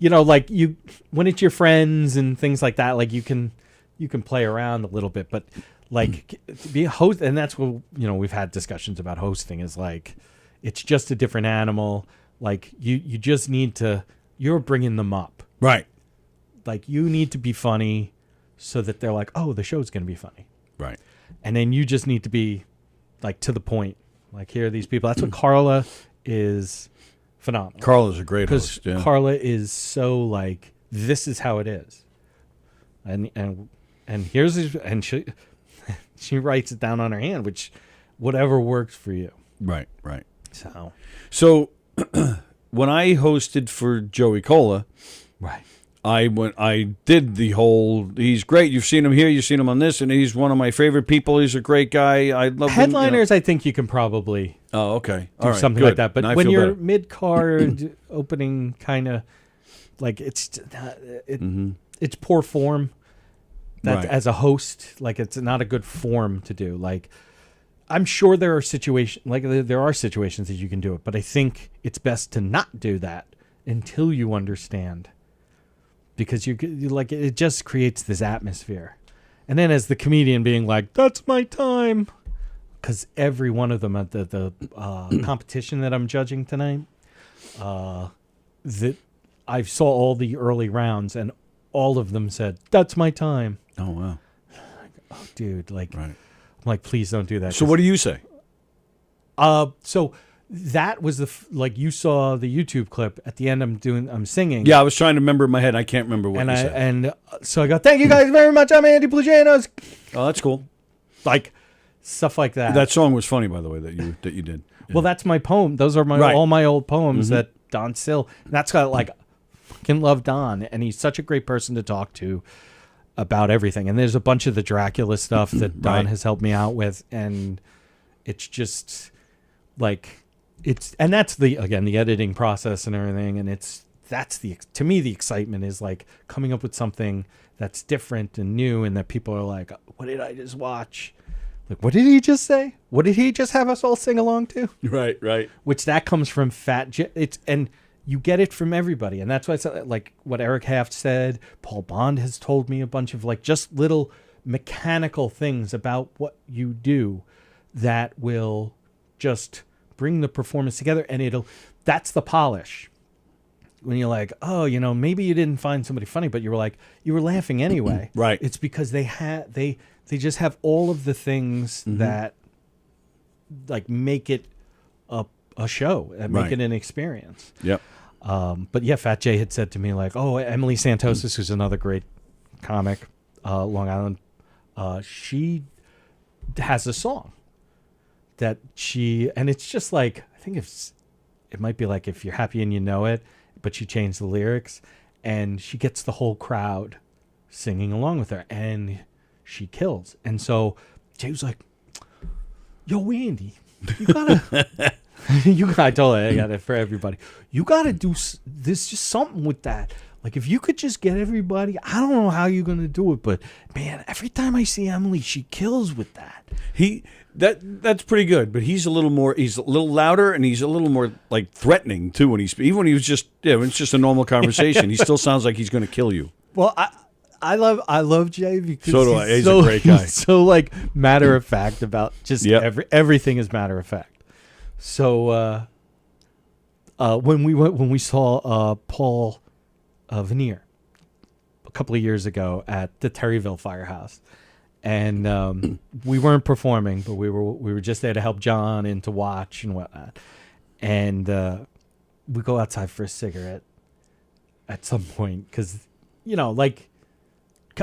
Like you, when it's your friends and things like that, like you can play around a little bit, but like to be a host, and that's what we've had discussions about hosting is like, it's just a different animal. Like you just need to, you're bringing them up, Right. like you need to be funny so that they're like, oh, the show's going to be funny. Right. And then you just need to be like to the point Like, here are these people. That's what Carla is phenomenal. Carla's a great host. Yeah. Carla is so like, this is how it is. And here's his, and she writes it down on her hand, which whatever works for you. Right. So when I hosted for Joey Cola, right, I did the whole, he's great. You've seen him here. You've seen him on this, and he's one of my favorite people. He's a great guy. I love headliners. I think you can probably okay, do something like that. But when you're mid-card opening, kind of like it's poor form. That as a host, like it's not a good form to do. Like, I'm sure there are situations that you can do it, but I think it's best to not do that until you understand, because you like it just creates this atmosphere. And then as the comedian being like, "That's my time," because every one of them at the competition that I'm judging tonight, that I saw all the early rounds and all of them said, "That's my time." Oh wow, oh dude, like. Right. I'm like, please don't do that. So what do you say? So that was like you saw the YouTube clip at the end. I'm singing. Yeah, I was trying to remember in my head. I can't remember what you said. And so I go, thank you guys very much. I'm Andy Plujanos. Oh, that's cool. Like stuff like that. That song was funny, by the way, that you did. Yeah. Well, that's my poem. Those are all my old poems that Don Sill. That's got like, fucking love Don, and he's such a great person to talk to about everything. And there's a bunch of the Dracula stuff that Don has helped me out with, and it's just like and that's the editing process and everything, and to me the excitement is like coming up with something that's different and new, and that people are like, what did I just watch? Like, what did he just say? What did he just have us all sing along to? Right. Which that comes from and you get it from everybody. And that's why I said, like what Eric Haft said, Paul Bond has told me a bunch of like just little mechanical things about what you do that will just bring the performance together. And that's the polish. When you're like, oh, maybe you didn't find somebody funny, but you were laughing anyway. Right. It's because they just have all of the things that like make it a show and make it an experience. Yep. But yeah, Fat Jay had said to me like, oh, Emily Santosis, who's another great comic, Long Island, she has a song that and it's just like, I think it might be like If You're Happy and You Know It, but she changed the lyrics, and she gets the whole crowd singing along with her, and she kills. And so Jay was like, yo, Andy, you gotta... I told her I got it for everybody. You got to do this, just something with that. Like if you could just get everybody, I don't know how you're going to do it, but man, every time I see Emily, she kills with that. That's pretty good, but he's a little louder, and he's a little more like threatening too when even when he was just when it's just a normal conversation, he still sounds like he's going to kill you. Well, I love Jay because so do I. He's a great guy. He's so like matter of fact about just everything is matter of fact. So when we saw Paul Veneer a couple of years ago at the Terryville Firehouse, and we weren't performing, but we were just there to help John and to watch and whatnot. And we go outside for a cigarette at some point because like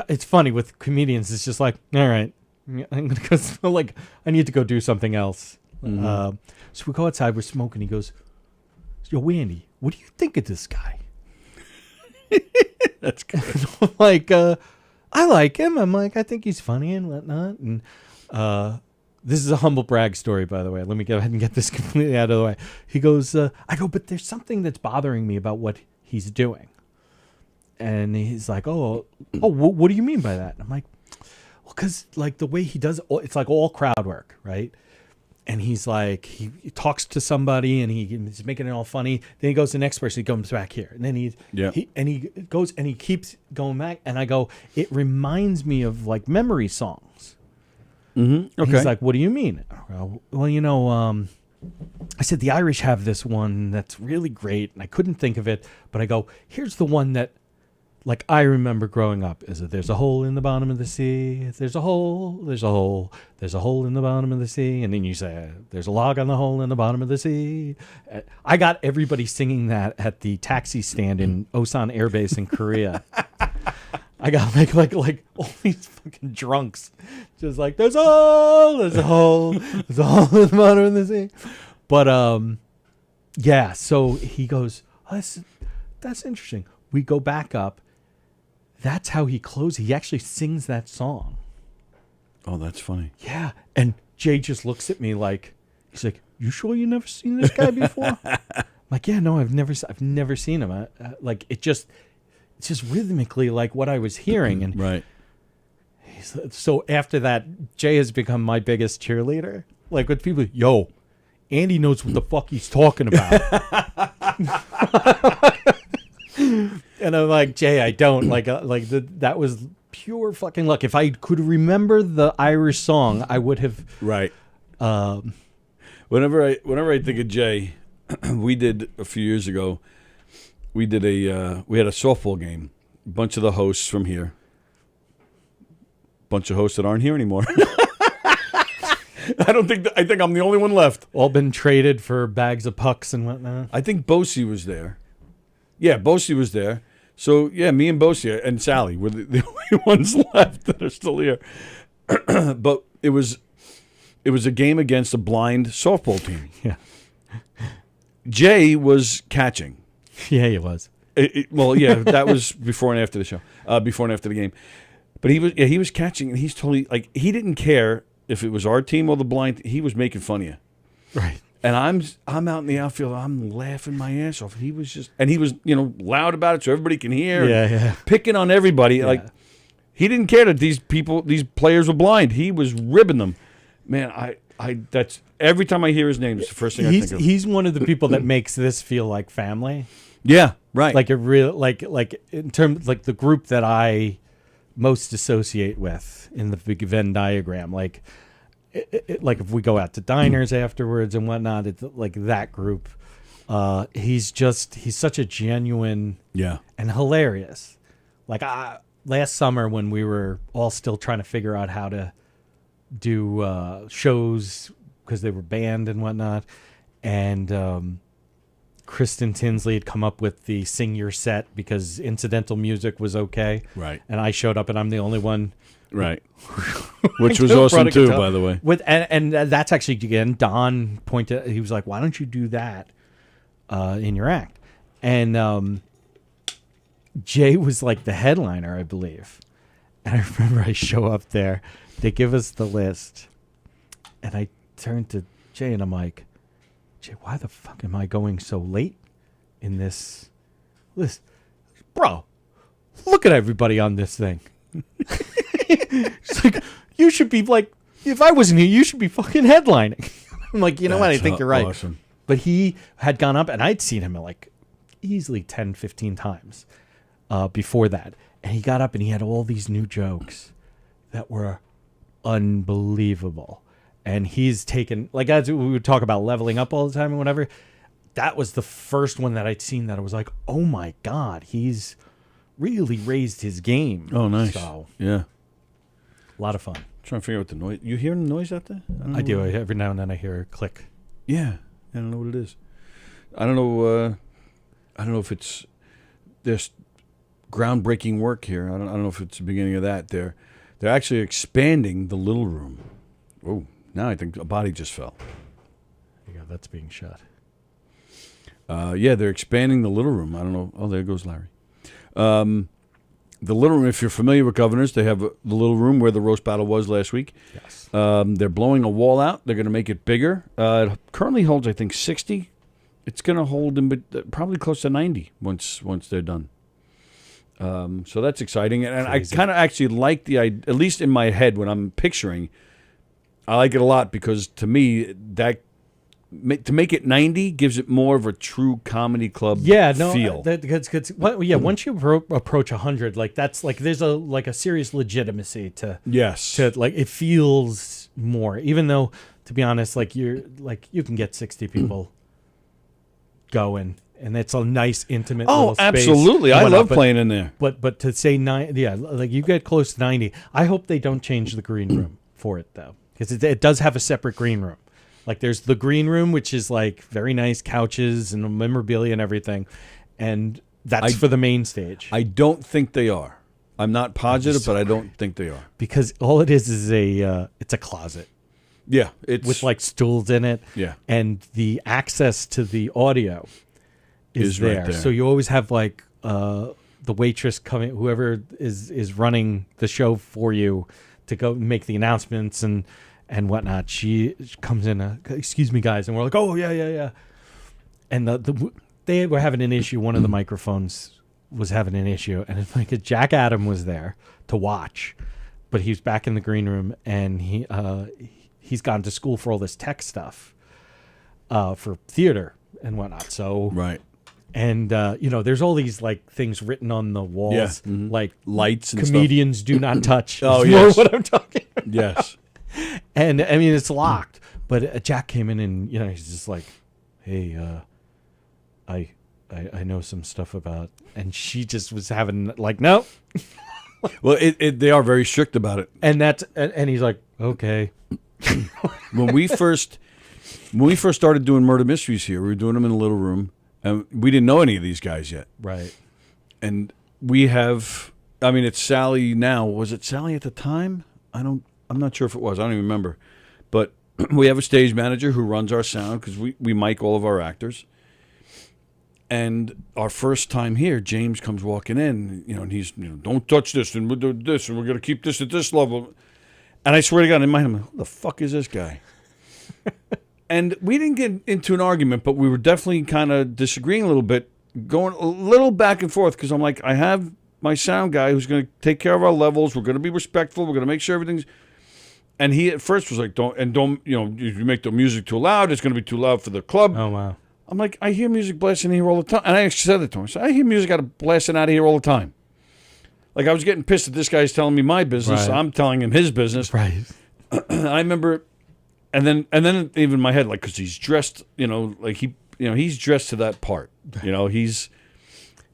it's funny with comedians. It's just like, all right, I'm gonna go. Like I need to go do something else. So we go outside, we're smoking. He goes, yo, Andy, what do you think of this guy? That's good. I'm like, I like him. I'm like, I think he's funny and whatnot. And this is a humble brag story, by the way. Let me go ahead and get this completely out of the way. He goes, I go, but there's something that's bothering me about what he's doing. And he's like, oh, what do you mean by that? And I'm like, well, because like the way he does it, it's like all crowd work, right? And he's like, he talks to somebody and he's making it all funny. Then he goes to the next person. He comes back here, and then he goes and he keeps going back. And I go, it reminds me of like memory songs. Mm-hmm. Okay. He's like, what do you mean? I go, well, I said the Irish have this one that's really great, and I couldn't think of it. But I go, here's the one that like I remember growing up, is that there's a hole in the bottom of the sea. There's a hole. There's a hole. There's a hole in the bottom of the sea. And then you say, there's a log on the hole in the bottom of the sea. I got everybody singing that at the taxi stand in Osan Air Base in Korea. I got like all these fucking drunks, just like there's a hole in the bottom of the sea. But yeah. So he goes, oh, that's interesting. We go back up. That's how he closes. He actually sings that song. Oh, that's funny. Yeah. And Jay just looks at me like, he's like, you sure you never seen this guy before? I'm like, yeah, no, I've never seen him. Like it's just rhythmically like what I was hearing. And right. So after that, Jay has become my biggest cheerleader. Like with people, yo, Andy knows what the fuck he's talking about. And I'm like, Jay, I don't that was pure fucking luck. If I could remember the Irish song, I would have. Right. Whenever I think of Jay, we did a few years ago. We had a softball game. A bunch of the hosts from here. Bunch of hosts that aren't here anymore. I think I'm the only one left. All been traded for bags of pucks and whatnot. I think Bosie was there. Yeah, Bosie was there. So, yeah, me and Bosie and Sallie were the only ones left that are still here. But it was a game against a blind softball team. Yeah. Jay was catching. Yeah, he was. Well, yeah, that was before and after the show. Before and after the game. But he was catching, and he's totally, like, he didn't care if it was our team or the blind. He was making fun of you. Right. And I'm out in the outfield. I'm laughing my ass off. He was loud about it so everybody can hear. Yeah. Picking on everybody. Yeah. Like he didn't care that these players were blind. He was ribbing them. Man, that's every time I hear his name, it's the first thing I think of. He's one of the people that makes this feel like family. Yeah, right. Like a real like in terms like the group that I most associate with in the big Venn diagram. Like. Like if we go out to diners afterwards and whatnot, it's like that group. He's such a genuine, and hilarious. Like last summer when we were all still trying to figure out how to do shows because they were banned and whatnot, and Kristen Tinsley had come up with the sing your set because incidental music was okay, right? And I showed up and I'm the only one. Right. Which was awesome too, by the way. And that's actually, again, Don pointed, he was like, why don't you do that in your act? And Jay was like the headliner, I believe. And I remember I show up there, they give us the list, and I turn to Jay and I'm like, Jay, why the fuck am I going so late in this list? Bro, look at everybody on this thing. It's like, you should be like, if I wasn't here, you should be fucking headlining. I'm like, you know what? I think you're right. Awesome. But he had gone up, and I'd seen him like easily 10, 15 times before that. And he got up and he had all these new jokes that were unbelievable. And he's taken, like, as we would talk about leveling up all the time and whatever, that was the first one that I'd seen that I was like, oh my God, he's really raised his game. Oh, nice. So, yeah. A lot of fun. Trying to figure out what the noise. You hearing the noise out there? I do. Every now and then I hear a click. Yeah. I don't know what it is. I don't know if it's there's groundbreaking work here. I don't know if it's the beginning of that. They're actually expanding the little room. Oh, now I think a body just fell. Yeah, that's being shot. Yeah, they're expanding the little room. I don't know. Oh, there goes Larry. The little room, if you're familiar with Governors, they have the little room where the roast battle was last week. Yes. They're blowing a wall out. They're going to make it bigger. It currently holds, I think, 60. It's going to hold probably close to 90 once they're done. So that's exciting. And I kind of actually like the idea, at least in my head when I'm picturing, I like it a lot because to me, to make it 90 gives it more of a true comedy club feel. Once you approach 100, like that's like there's a serious legitimacy to like it feels more. Even though, to be honest, like you can get 60 people going and it's a nice intimate. Oh, little space absolutely! and I whatnot, love playing in there. But to say like you get close to 90. I hope they don't change the green room for it though, because it does have a separate green room. Like there's the green room, which is like very nice couches and memorabilia and everything, and that's for the main stage. I don't think they are. I'm not positive, but I don't think they are. Because all it is it's a closet. Yeah, it's with like stools in it. Yeah, and the access to the audio is right there. there. So you always have like the waitress coming, whoever is running the show for you, to go make the announcements and whatnot. She comes in, excuse me, guys, and we're like, oh yeah. And they were having an issue. One of the microphones was having an issue, and it's like Jack Adam was there to watch, but he's back in the green room, and he's gone to school for all this tech stuff, for theater and whatnot. So right. And there's all these like things written on the walls, like lights and comedians do not touch. Oh, is yes. what I'm talking about. Yes. And I mean it's locked, but Jack came in and he's just like, hey, I know some stuff about, and she just was having like, no. Well, they are very strict about it, and he's like, okay. when we first started doing murder mysteries here, we were doing them in a little room, and we didn't know any of these guys yet. Right. And we have, I mean, it's Sallie now. Was it Sallie at the time? I'm not sure if it was. I don't even remember. But we have a stage manager who runs our sound because we mic all of our actors. And our first time here, James comes walking in, and he's, don't touch this, and we'll do this, and we're going to keep this at this level. And I swear to God, in my head, I'm like, who the fuck is this guy? And we didn't get into an argument, but we were definitely kind of disagreeing a little bit, going a little back and forth, because I'm like, I have my sound guy who's going to take care of our levels. We're going to be respectful. We're going to make sure everything's... And he at first was like, don't, if you make the music too loud, it's going to be too loud for the club. Oh, wow. I'm like, I hear music blasting here all the time. And I actually said it to him. I said, I hear music blasting out of here all the time. Like, I was getting pissed that this guy's telling me my business. Right. I'm telling him his business. Right. I remember, and then even in my head, like, because he's dressed, like he's dressed to that part. He's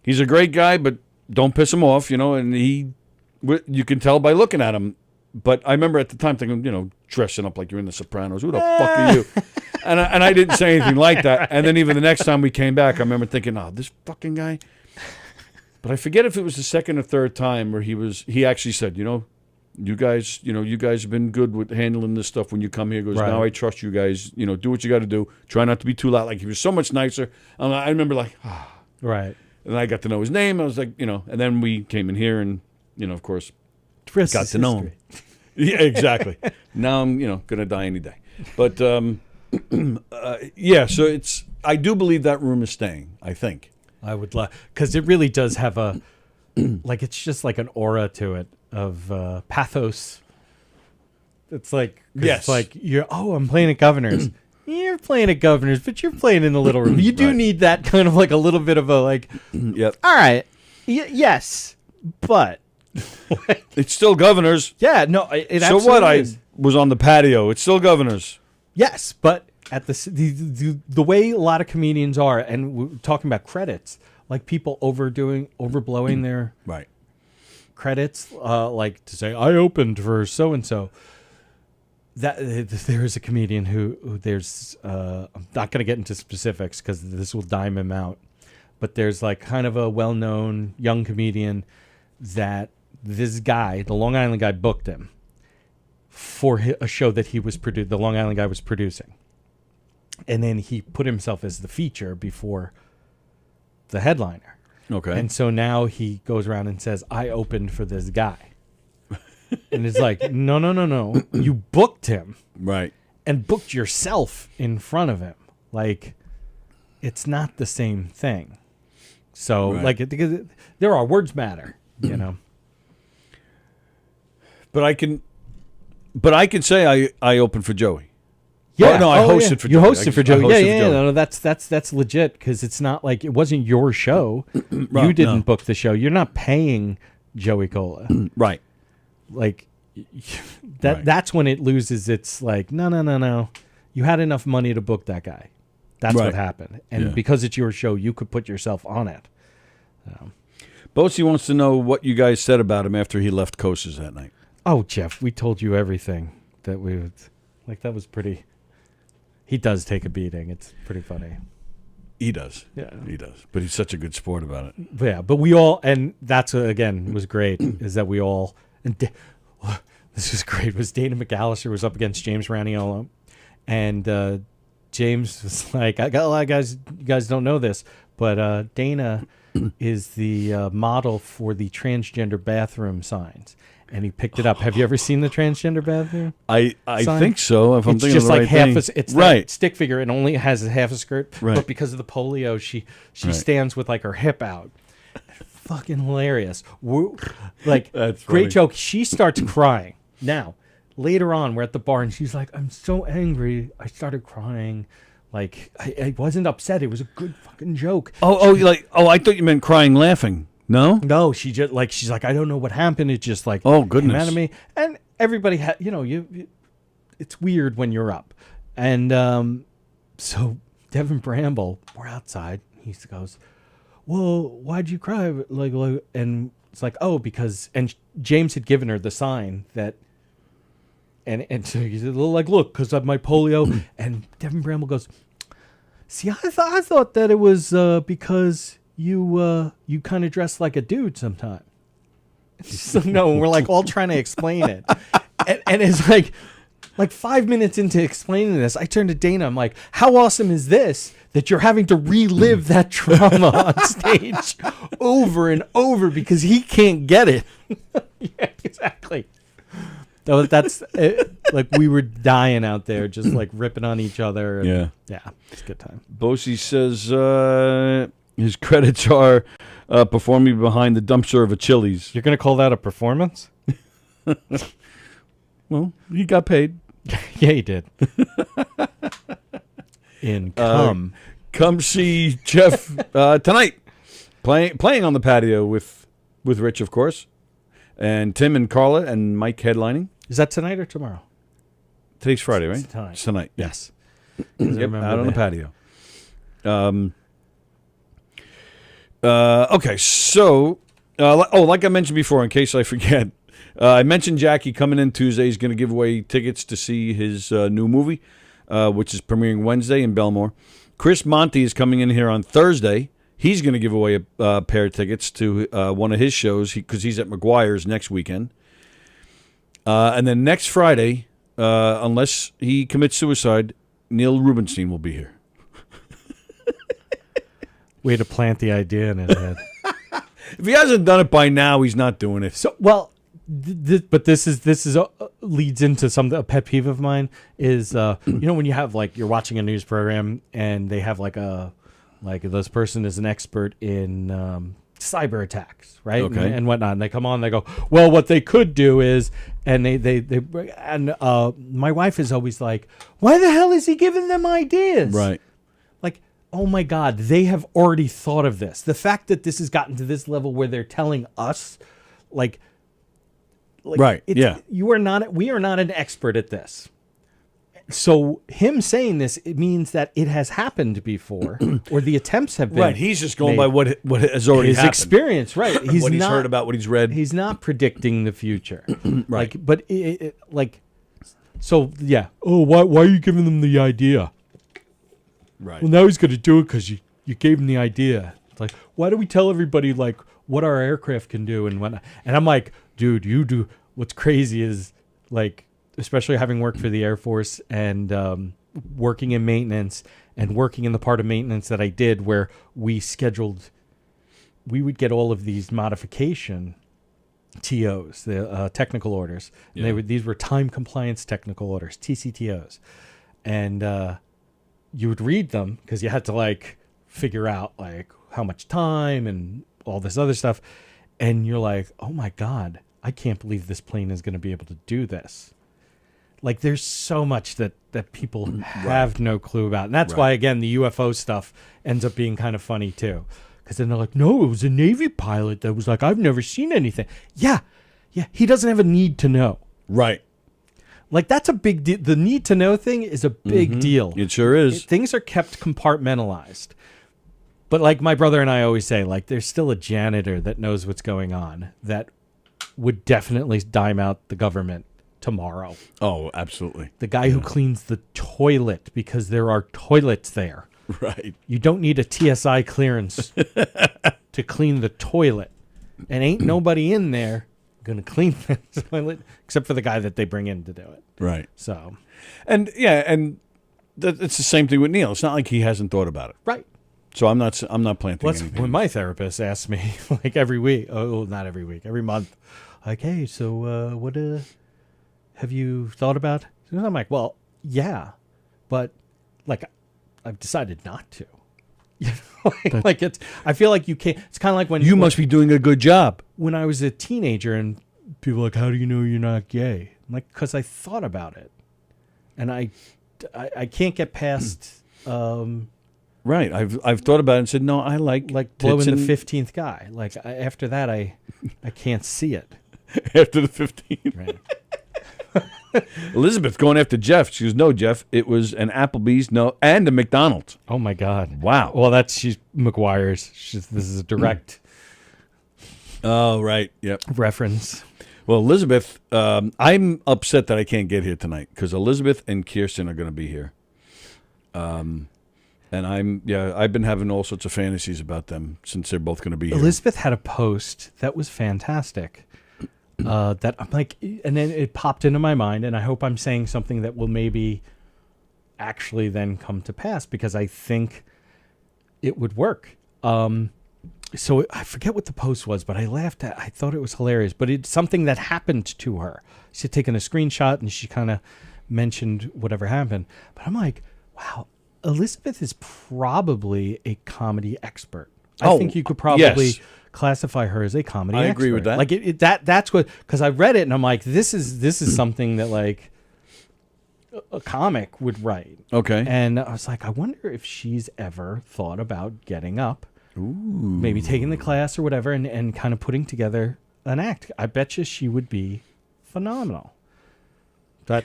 a great guy, but don't piss him off, and you can tell by looking at him. But I remember at the time thinking, dressing up like you're in The Sopranos. Who the fuck are you? And I didn't say anything like that. And then even the next time we came back, I remember thinking, oh, this fucking guy. But I forget if it was the second or third time where he actually said, you guys have been good with handling this stuff when you come here. He goes, Right. now I trust you guys. Do what you got to do. Try not to be too loud. Like, he was so much nicer. And I remember like, Right. And I got to know his name. I was like, and then we came in here and, of course, got to know him. Yeah, exactly. Now I'm, going to die any day. But, yeah, so I do believe that room is staying, I think. I would love, because it really does have a, like, it's just like an aura to it of pathos. It's like, yes. It's like, I'm playing at Governor's. You're playing at Governor's, but you're playing in the little room. You do need that kind of like a little bit of a like, yep. All right, yes, but. It's still Governor's. Yeah, no, it so absolutely what? is. I was on the patio. It's still Governor's. Yes, but at the way a lot of comedians are, and we're talking about credits, like people overblowing their right credits, like to say I opened for so and so. That there is a comedian who there's I'm not going to get into specifics because this will dime him out, but there's like kind of a well-known young comedian that this guy, the Long Island guy, booked him for a show that the Long Island guy was producing. And then he put himself as the feature before the headliner. Okay. And so now he goes around and says, I opened for this guy. And it's like, no. You booked him. Right. And booked yourself in front of him. Like, it's not the same thing. So, right. because there are words matter, But I can say I opened for Joey. Yeah, oh, no, I hosted for you Joey. hosted for Joey. Yeah. No, that's legit because it's not like it wasn't your show. Well, you didn't book the show. You're not paying Joey Cola. Right. Like that. Right. That's when it loses its like no. You had enough money to book that guy. That's what Right. happened. And Yeah. because it's your show, you could put yourself on it. Bosie wants to know what you guys said about him after he left Coasters that night. Oh, Jeff, we told you everything that we would. Like, that was pretty. He does take a beating. It's pretty funny. He does. Yeah. He does. But he's such a good sport about it. But yeah, but we all, and that's again was great, is that we all, and this was great, was Dana McAllister was up against James Raniolo, and James was like, I got a lot of guys, you guys don't know this, but Dana is the model for the transgender bathroom signs. And he picked it up. Have you ever seen the transgender bathroom? I sign? think so. If I'm It's thinking just of the like right half thing. it's right. that stick figure. It only has a half a skirt. Right. But because of the polio, she Right. stands with like her hip out. Fucking hilarious. Like, That's great funny. joke. She starts crying. Now, later on, we're at the bar and she's like, I'm so angry. I started crying. Like, I wasn't upset. It was a good fucking joke. I thought you meant crying laughing. No? No, she's like, I don't know what happened. It just like, Oh, came goodness. out of me. And everybody had, you it's weird when you're up. And so Devin Bramble, we're outside. He goes, well, why'd you cry? Like, and it's like, oh, because, and James had given her the sign that, and so he said, like, look, because of my polio. And Devin Bramble goes, see, I thought that it was because you kind of dress like a dude sometimes. So no, we're like all trying to explain it, and it's like 5 minutes into explaining this, I turned to Dana. I'm like, how awesome is this that you're having to relive that trauma on stage over and over because he can't get it. Yeah, exactly. That's like we were dying out there, just like ripping on each other. And, yeah, it's a good time. Bosie says his credits are performing behind the dumpster of a Chili's. You're gonna call that a performance? Well, he got paid. Yeah, he did. Come see Jeff tonight, playing on the patio with Rich, of course, and Tim and Carla and Mike headlining. Is that tonight or tomorrow? Today's Friday, right? It's tonight. It's tonight. Yes. Yep, out on the patio. Okay, so, like I mentioned before, in case I forget, I mentioned Jackie coming in Tuesday. He's going to give away tickets to see his new movie, which is premiering Wednesday in Belmore. Chris Monty is coming in here on Thursday. He's going to give away a pair of tickets to one of his shows because he's at McGuire's next weekend. And then next Friday, unless he commits suicide, Neil Rubenstein will be here. Way to plant the idea in his head. If he hasn't done it by now, he's not doing it. So, well, but this is leads into a pet peeve of mine is when you have like you're watching a news program and they have like this person is an expert in cyber attacks, right? Okay. And whatnot. And they come on, they go, well, what they could do is, and my wife is always like, why the hell is he giving them ideas? Right. Like, oh my God, they have already thought of this. The fact that this has gotten to this level where they're telling us, like right, yeah. we are not an expert at this. So him saying this, it means that it has happened before, or the attempts have been. Right, he's just going made. by what has already his happened. experience, right? He's what he's not, heard about, what he's read. He's not predicting the future, Right. So yeah. Oh, why are you giving them the idea? Right. Well, now he's going to do it because you gave him the idea. It's like, why do we tell everybody like what our aircraft can do and whatnot? And I'm like, dude, you do. What's crazy is like, especially having worked for the Air Force and working in maintenance and working in the part of maintenance that I did where we would get all of these modification TOs, the technical orders. Yeah. And these were time compliance technical orders, TCTOs. And you would read them because you had to like figure out like how much time and all this other stuff. And you're like, oh my God, I can't believe this plane is going to be able to do this. Like there's so much that people have no clue about. And that's why, again, the UFO stuff ends up being kind of funny too. Because then they're like, no, it was a Navy pilot that was like, I've never seen anything. Yeah. He doesn't have a need to know. Right. Like, that's a big deal. The need to know thing is a big deal. It sure is. Things are kept compartmentalized. But like my brother and I always say, like, there's still a janitor that knows what's going on that would definitely dime out the government tomorrow. Oh, absolutely. The guy who cleans the toilet because there are toilets there. Right. You don't need a TSI clearance to clean the toilet. And ain't nobody in there going to clean the toilet except for the guy that they bring in to do it. Right. So. And it's the same thing with Neil. It's not like he hasn't thought about it. Right. So I'm not planting anything. When my therapist asks me, like every week, not every week, every month, like, hey, so what have you thought about? And I'm like, well, yeah, but like I've decided not to. Like it's, I feel like you can't. It's kind of like when you must be doing a good job. When I was a teenager and people were like, how do you know you're not gay? I'm like, because I thought about it, and I can't get past. Right, I've thought about it and said no. I like blowing the 15th guy. Like after that, I can't see it. After the 15th, right. Elizabeth going after Jeff. She goes, no, Jeff, it was an Applebee's, no, and a McDonald's. Oh my God! Wow. Well, she's McGuire's. This is a direct. Oh right, yep. Reference. Well, Elizabeth, I'm upset that I can't get here tonight because Elizabeth and Kirsten are going to be here. And I've been having all sorts of fantasies about them since they're both going to be here. Elizabeth had a post that was fantastic. That I'm like, and then it popped into my mind, and I hope I'm saying something that will maybe actually then come to pass because I think it would work. So I forget what the post was, but I laughed at. I thought it was hilarious, but it's something that happened to her. She had taken a screenshot and she kind of mentioned whatever happened. But I'm like, wow, Elizabeth is probably a comedy expert. I think you could probably classify her as a comedy expert. I agree with that. Like that's what, because I read it and I'm like, this is something that like a comic would write. Okay. And I was like, I wonder if she's ever thought about getting up, maybe taking the class or whatever, and kind of putting together an act. I bet you she would be phenomenal. That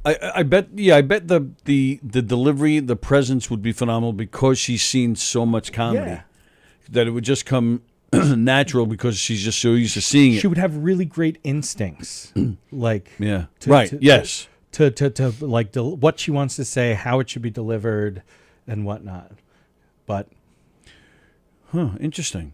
I bet the delivery, the presence would be phenomenal because she's seen so much comedy that it would just come natural because she's just so used to seeing it. She would have really great instincts, like to like what she wants to say, how it should be delivered, and whatnot. But interesting.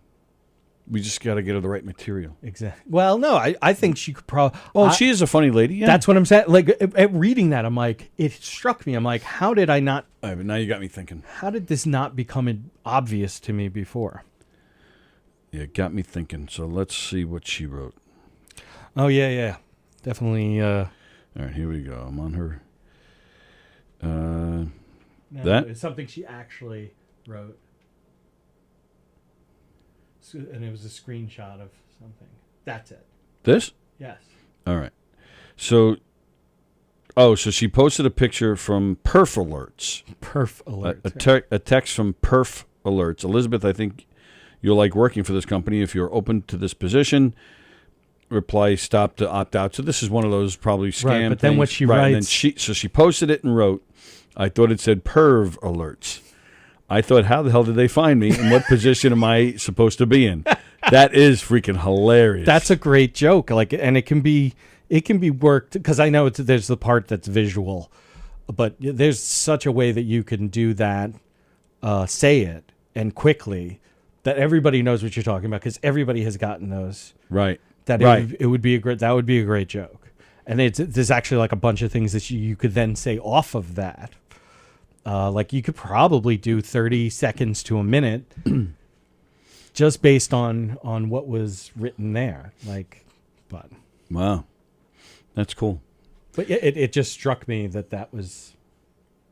We just got to get her the right material. Exactly. Well, no, I think she could probably. Well, she is a funny lady. Yeah. That's what I'm saying. Like at reading that, I'm like, it struck me. I'm like, how did I not? But now you got me thinking. How did this not become obvious to me before? Yeah, it got me thinking. So let's see what she wrote. Oh yeah, definitely. All right, here we go. I'm on her. No, that it's something she actually wrote. And it was a screenshot of something. That's it. This? Yes. All right. So she posted a picture from Perf Alerts. Perf Alerts. A text from Perf Alerts. Elizabeth, I think you'll like working for this company if you're open to this position. Reply, stop to opt out. So this is one of those probably scam right, but then things. what she right, writes. And then she posted it and wrote, I thought it said Perv Alerts. I thought, how the hell did they find me? And what position am I supposed to be in? That is freaking hilarious. That's a great joke. Like, and it can be worked because I know there's the part that's visual, but there's such a way that you can do that, say it and quickly that everybody knows what you're talking about because everybody has gotten those. Right. It would be a great joke. And there's actually like a bunch of things that you could then say off of that. Like you could probably do 30 seconds to a minute just based on what was written there. But wow, that's cool. But it just struck me that was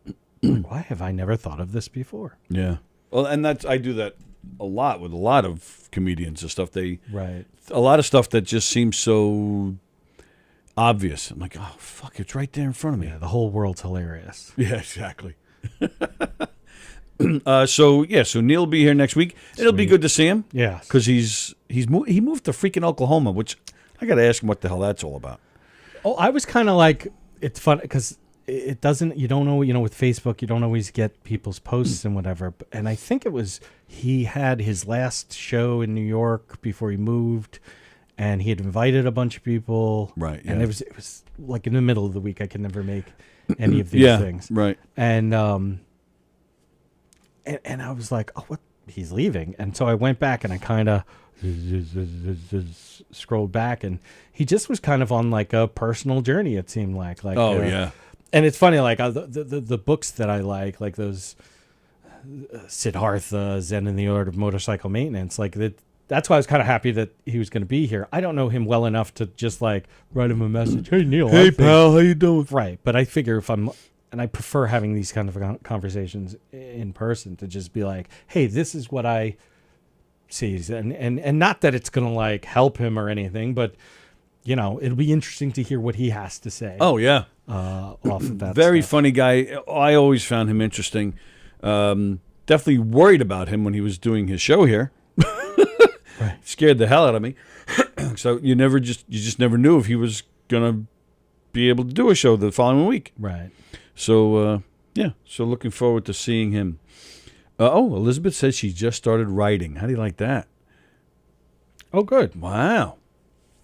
like, why have I never thought of this before? Yeah. Well, and I do that a lot with a lot of comedians and stuff. A lot of stuff that just seems so obvious. I'm like, oh fuck, it's right there in front of me. Yeah, the whole world's hilarious. Yeah, exactly. So Neil will be here next week. Sweet. It'll be good to see him. Yeah, because he moved to freaking Oklahoma, which I got to ask him what the hell that's all about. Oh, I was kind of like, it's fun because it doesn't. You don't know. With Facebook, you don't always get people's posts and whatever. And I think it was he had his last show in New York before he moved, and he had invited a bunch of people. Right. And yeah. it was like in the middle of the week. I could never make any of these things. Right. And I was like, oh, what? He's leaving. And so I went back and I kind of scrolled back, and he just was kind of on like a personal journey. It seemed like yeah. And it's funny, like the books that I like those Siddhartha, Zen and the Art of Motorcycle Maintenance, like that. That's why I was kind of happy that he was going to be here. I don't know him well enough to just like write him a message. Hey Neil, hey pal, how you doing? Right, but I figure and I prefer having these kind of conversations in person to just be like, hey, this is what I see, and not that it's going to like help him or anything, but it'll be interesting to hear what he has to say. Oh yeah, off of that. Very stuff. funny guy. I always found him interesting. Definitely worried about him when he was doing his show here. Right. Scared the hell out of me. So you just never knew if he was gonna be able to do a show the following week. Right. So so looking forward to seeing him. Elizabeth says she just started writing. How do you like that? Oh, good. Wow.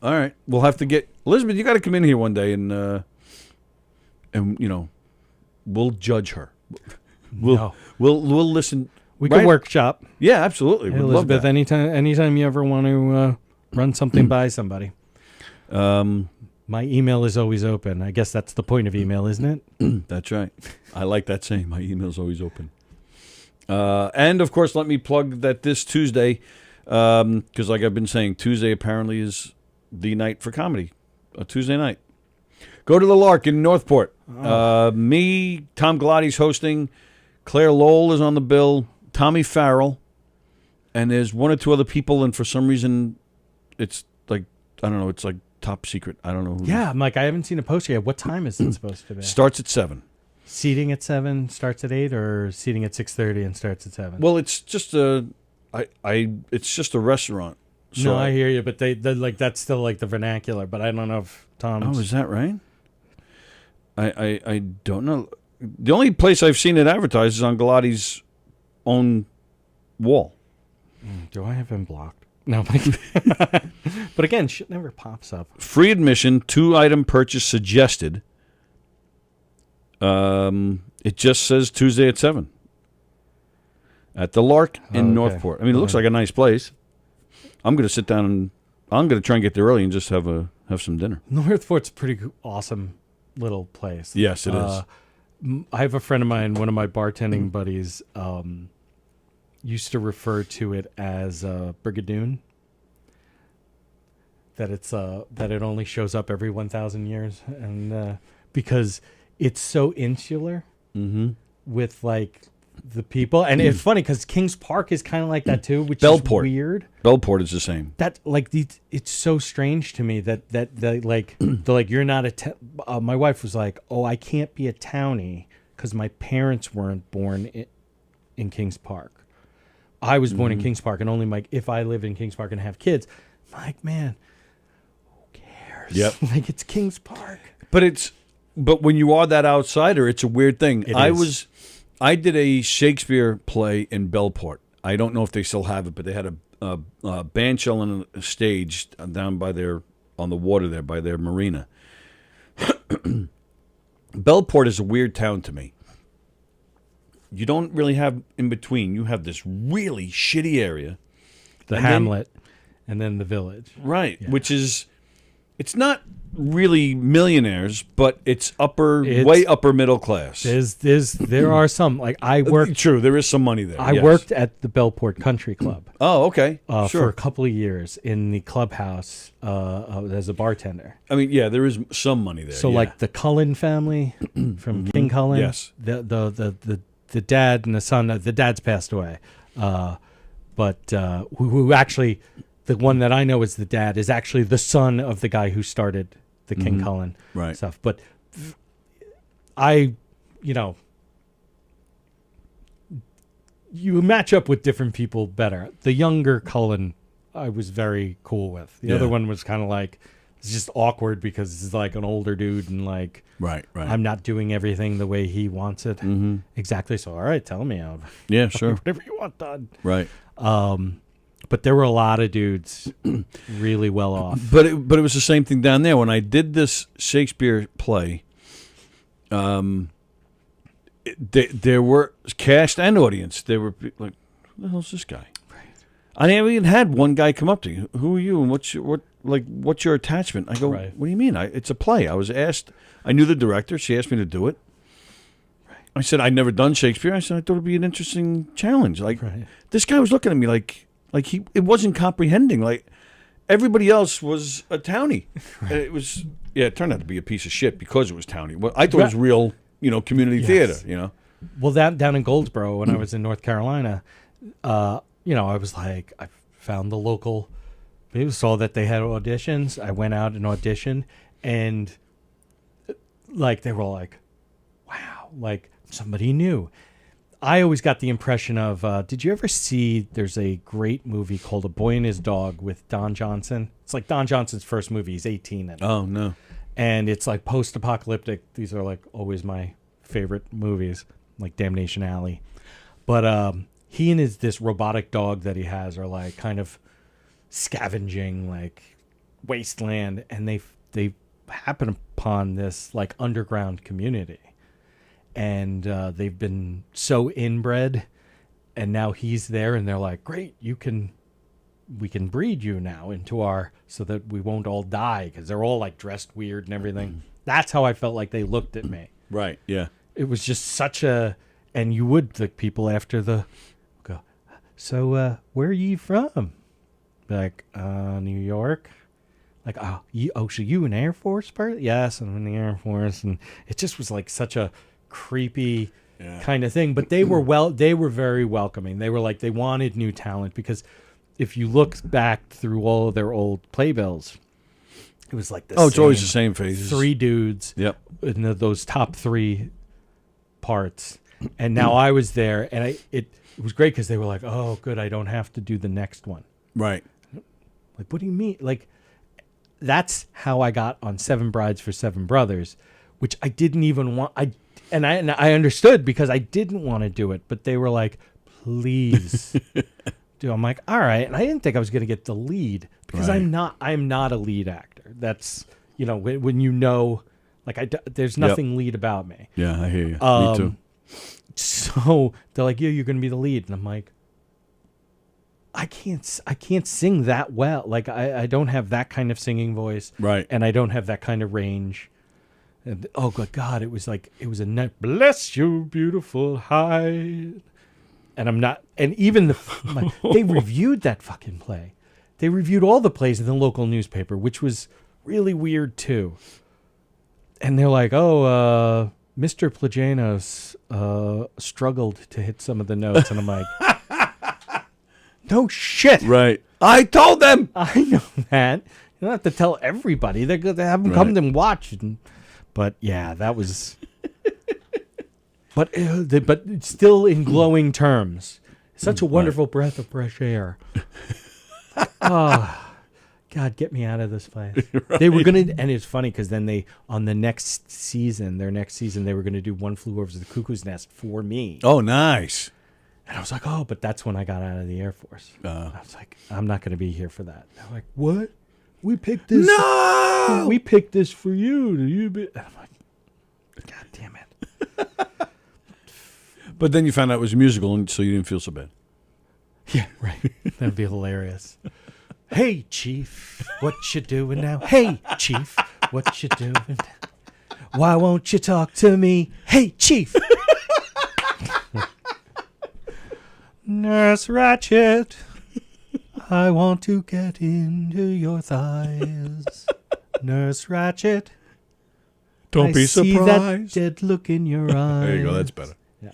All right, we'll have to get Elizabeth. You got to come in here one day and we'll judge her. We'll listen. We can workshop. Yeah, absolutely. Hey, We'd love Elizabeth, that. anytime you ever want to run something by somebody, my email is always open. I guess that's the point of email, isn't it? That's right. I like that saying. My email's always open. And of course, let me plug that this Tuesday, because like I've been saying, Tuesday apparently is the night for comedy, a Tuesday night. Go to the Lark in Northport. Me, Tom Galati's hosting. Claire Lowell is on the bill. Tommy Farrell, and there's one or two other people, and for some reason, it's like I don't know. It's like top secret. I don't know. Who Yeah, I'm like I haven't seen a post yet. What time is it supposed to be? Starts at 7. Seating at 7 starts at 8, or seating at 6:30 and starts at 7. Well, it's just it's just a restaurant. So No, I hear you, but they like that's still like the vernacular. But I don't know if Tom's. Oh, is that right? I don't know. The only place I've seen it advertised is on Galati's own wall. Do I have him blocked? No. But again, shit never pops up. Free admission, 2-item purchase suggested. It just says Tuesday at 7 at the Lark in Northport. I mean, it looks like a nice place. I'm going to sit down and I'm going to try and get there early and just have some dinner. Northport's a pretty awesome little place. Yes, it is. I have a friend of mine, one of my bartending buddies, used to refer to it as Brigadoon. That it only shows up every 1,000 years, and because it's so insular with like the people, and it's funny because Kings Park is kind of like that too, which is weird. Belport is the same. That like it's so strange to me that like they're like you're not a my wife was like, oh, I can't be a townie because my parents weren't born in Kings Park. I was born in Kings Park, and only if I live in Kings Park and have kids, I'm like, man, who cares? Yep. Like it's Kings Park. But when you are that outsider, it's a weird thing. I did a Shakespeare play in Belport. I don't know if they still have it, but they had a band shell on a stage down on the water there by their marina. Belport is a weird town to me. You don't really have in between. You have this really shitty area. The hamlet and then the village. Right, yeah. Which is, it's not really millionaires, but it's way upper middle class. There are some, like I worked. True, there is some money there. I worked at the Belport Country Club. Oh, okay. Sure. For a couple of years in the clubhouse as a bartender. I mean, yeah, there is some money there. So like the Cullen family from King Cullen. Yes. The dad and the son. The dad's passed away, but who actually, the one that I know is the dad is actually the son of the guy who started the King Cullen stuff. But you match up with different people better. The younger Cullen, I was very cool with. The other one was kind of like it's just awkward because it's like an older dude and like Right. I'm not doing everything the way he wants it. Mm-hmm. Exactly. So all right, tell me. Yeah, sure. Whatever you want done. Right. But there were a lot of dudes really well off. But it was the same thing down there when I did this Shakespeare play. There were cast and audience. There were like, who the hell's this guy? Right. I never even had one guy come up to you. Who are you and what's your attachment? I go, Right. What do you mean? It's a play. I was asked. I knew the director. She asked me to do it. Right. I said I'd never done Shakespeare. I said I thought it'd be an interesting challenge. Like this guy was looking at me like it wasn't comprehending. Like everybody else was a townie. Right. It was it turned out to be a piece of shit because it was townie. Well, I thought it was real. Community theater, Well, down in Goldsboro, when I was in North Carolina, I was like, I found the local, saw that they had auditions. I went out and auditioned, and like they were like, wow, like somebody new. I always got the impression of, did you ever see, there's a great movie called A Boy and His Dog with Don Johnson. It's like Don Johnson's first movie. He's 18 in it. Oh, no. And it's like post-apocalyptic. These are like always my favorite movies, like Damnation Alley. But he and this robotic dog that he has are like kind of scavenging like wasteland, and they happen upon this like underground community, and they've been so inbred, and now he's there, and they're like, great, we can breed you now into our, so that we won't all die, because they're all like dressed weird and everything. That's how I felt like they looked at me. Right. Yeah. It was just such a, and you would, the people after the go, so where are you from? Be like, New York. Like, so you an Air Force person? Yes, I'm in the Air Force. And it just was like such a creepy kind of thing. But they were very welcoming. They were like, they wanted new talent, because if you look back through all of their old playbills, it was like this. Oh, it's always the same faces. 3 dudes. Yep. In those top 3 parts. And now I was there, and it was great because they were like, oh, good, I don't have to do the next one. Right. Like, what do you mean? Like, that's how I got on 7 Brides for 7 Brothers, which I didn't even want. And I understood because I didn't want to do it, but they were like, please. I'm like, all right. And I didn't think I was going to get the lead because I'm not a lead actor. That's, when like there's nothing lead about me. Yeah, I hear you. Me too. So they're like, yeah, you're going to be the lead. And I'm like, I can't sing that well. Like I don't have that kind of singing voice. Right. And I don't have that kind of range. And oh God, it was a net. Bless you, beautiful hide. And I'm not, and even they reviewed that fucking play. They reviewed all the plays in the local newspaper, which was really weird too. And they're like, oh, Mr. Plagianos struggled to hit some of the notes. And I'm like, no shit. Right. I told them. I know that. You don't have to tell everybody. They're going to have them come and watch. But yeah, that was... But still in glowing terms. Such a wonderful breath of fresh air. Oh, God, get me out of this place. Right. They were going to, and it's funny because then on their next season, they were going to do One Flew Over the Cuckoo's Nest for me. Oh, nice. And I was like, oh, but that's when I got out of the Air Force. I was like, I'm not going to be here for that. They're like, what? We picked this. No! We picked this for you. And I'm like, God damn it. But then you found out it was a musical, and so you didn't feel so bad. Yeah, right. That'd be hilarious. Hey, Chief, what you doing now? Hey, Chief, what you doing now? Why won't you talk to me? Hey, Chief. Nurse Ratched, I want to get into your thighs. Nurse Ratched, don't be surprised. I see that dead look in your eyes. There you go. That's better. Yeah.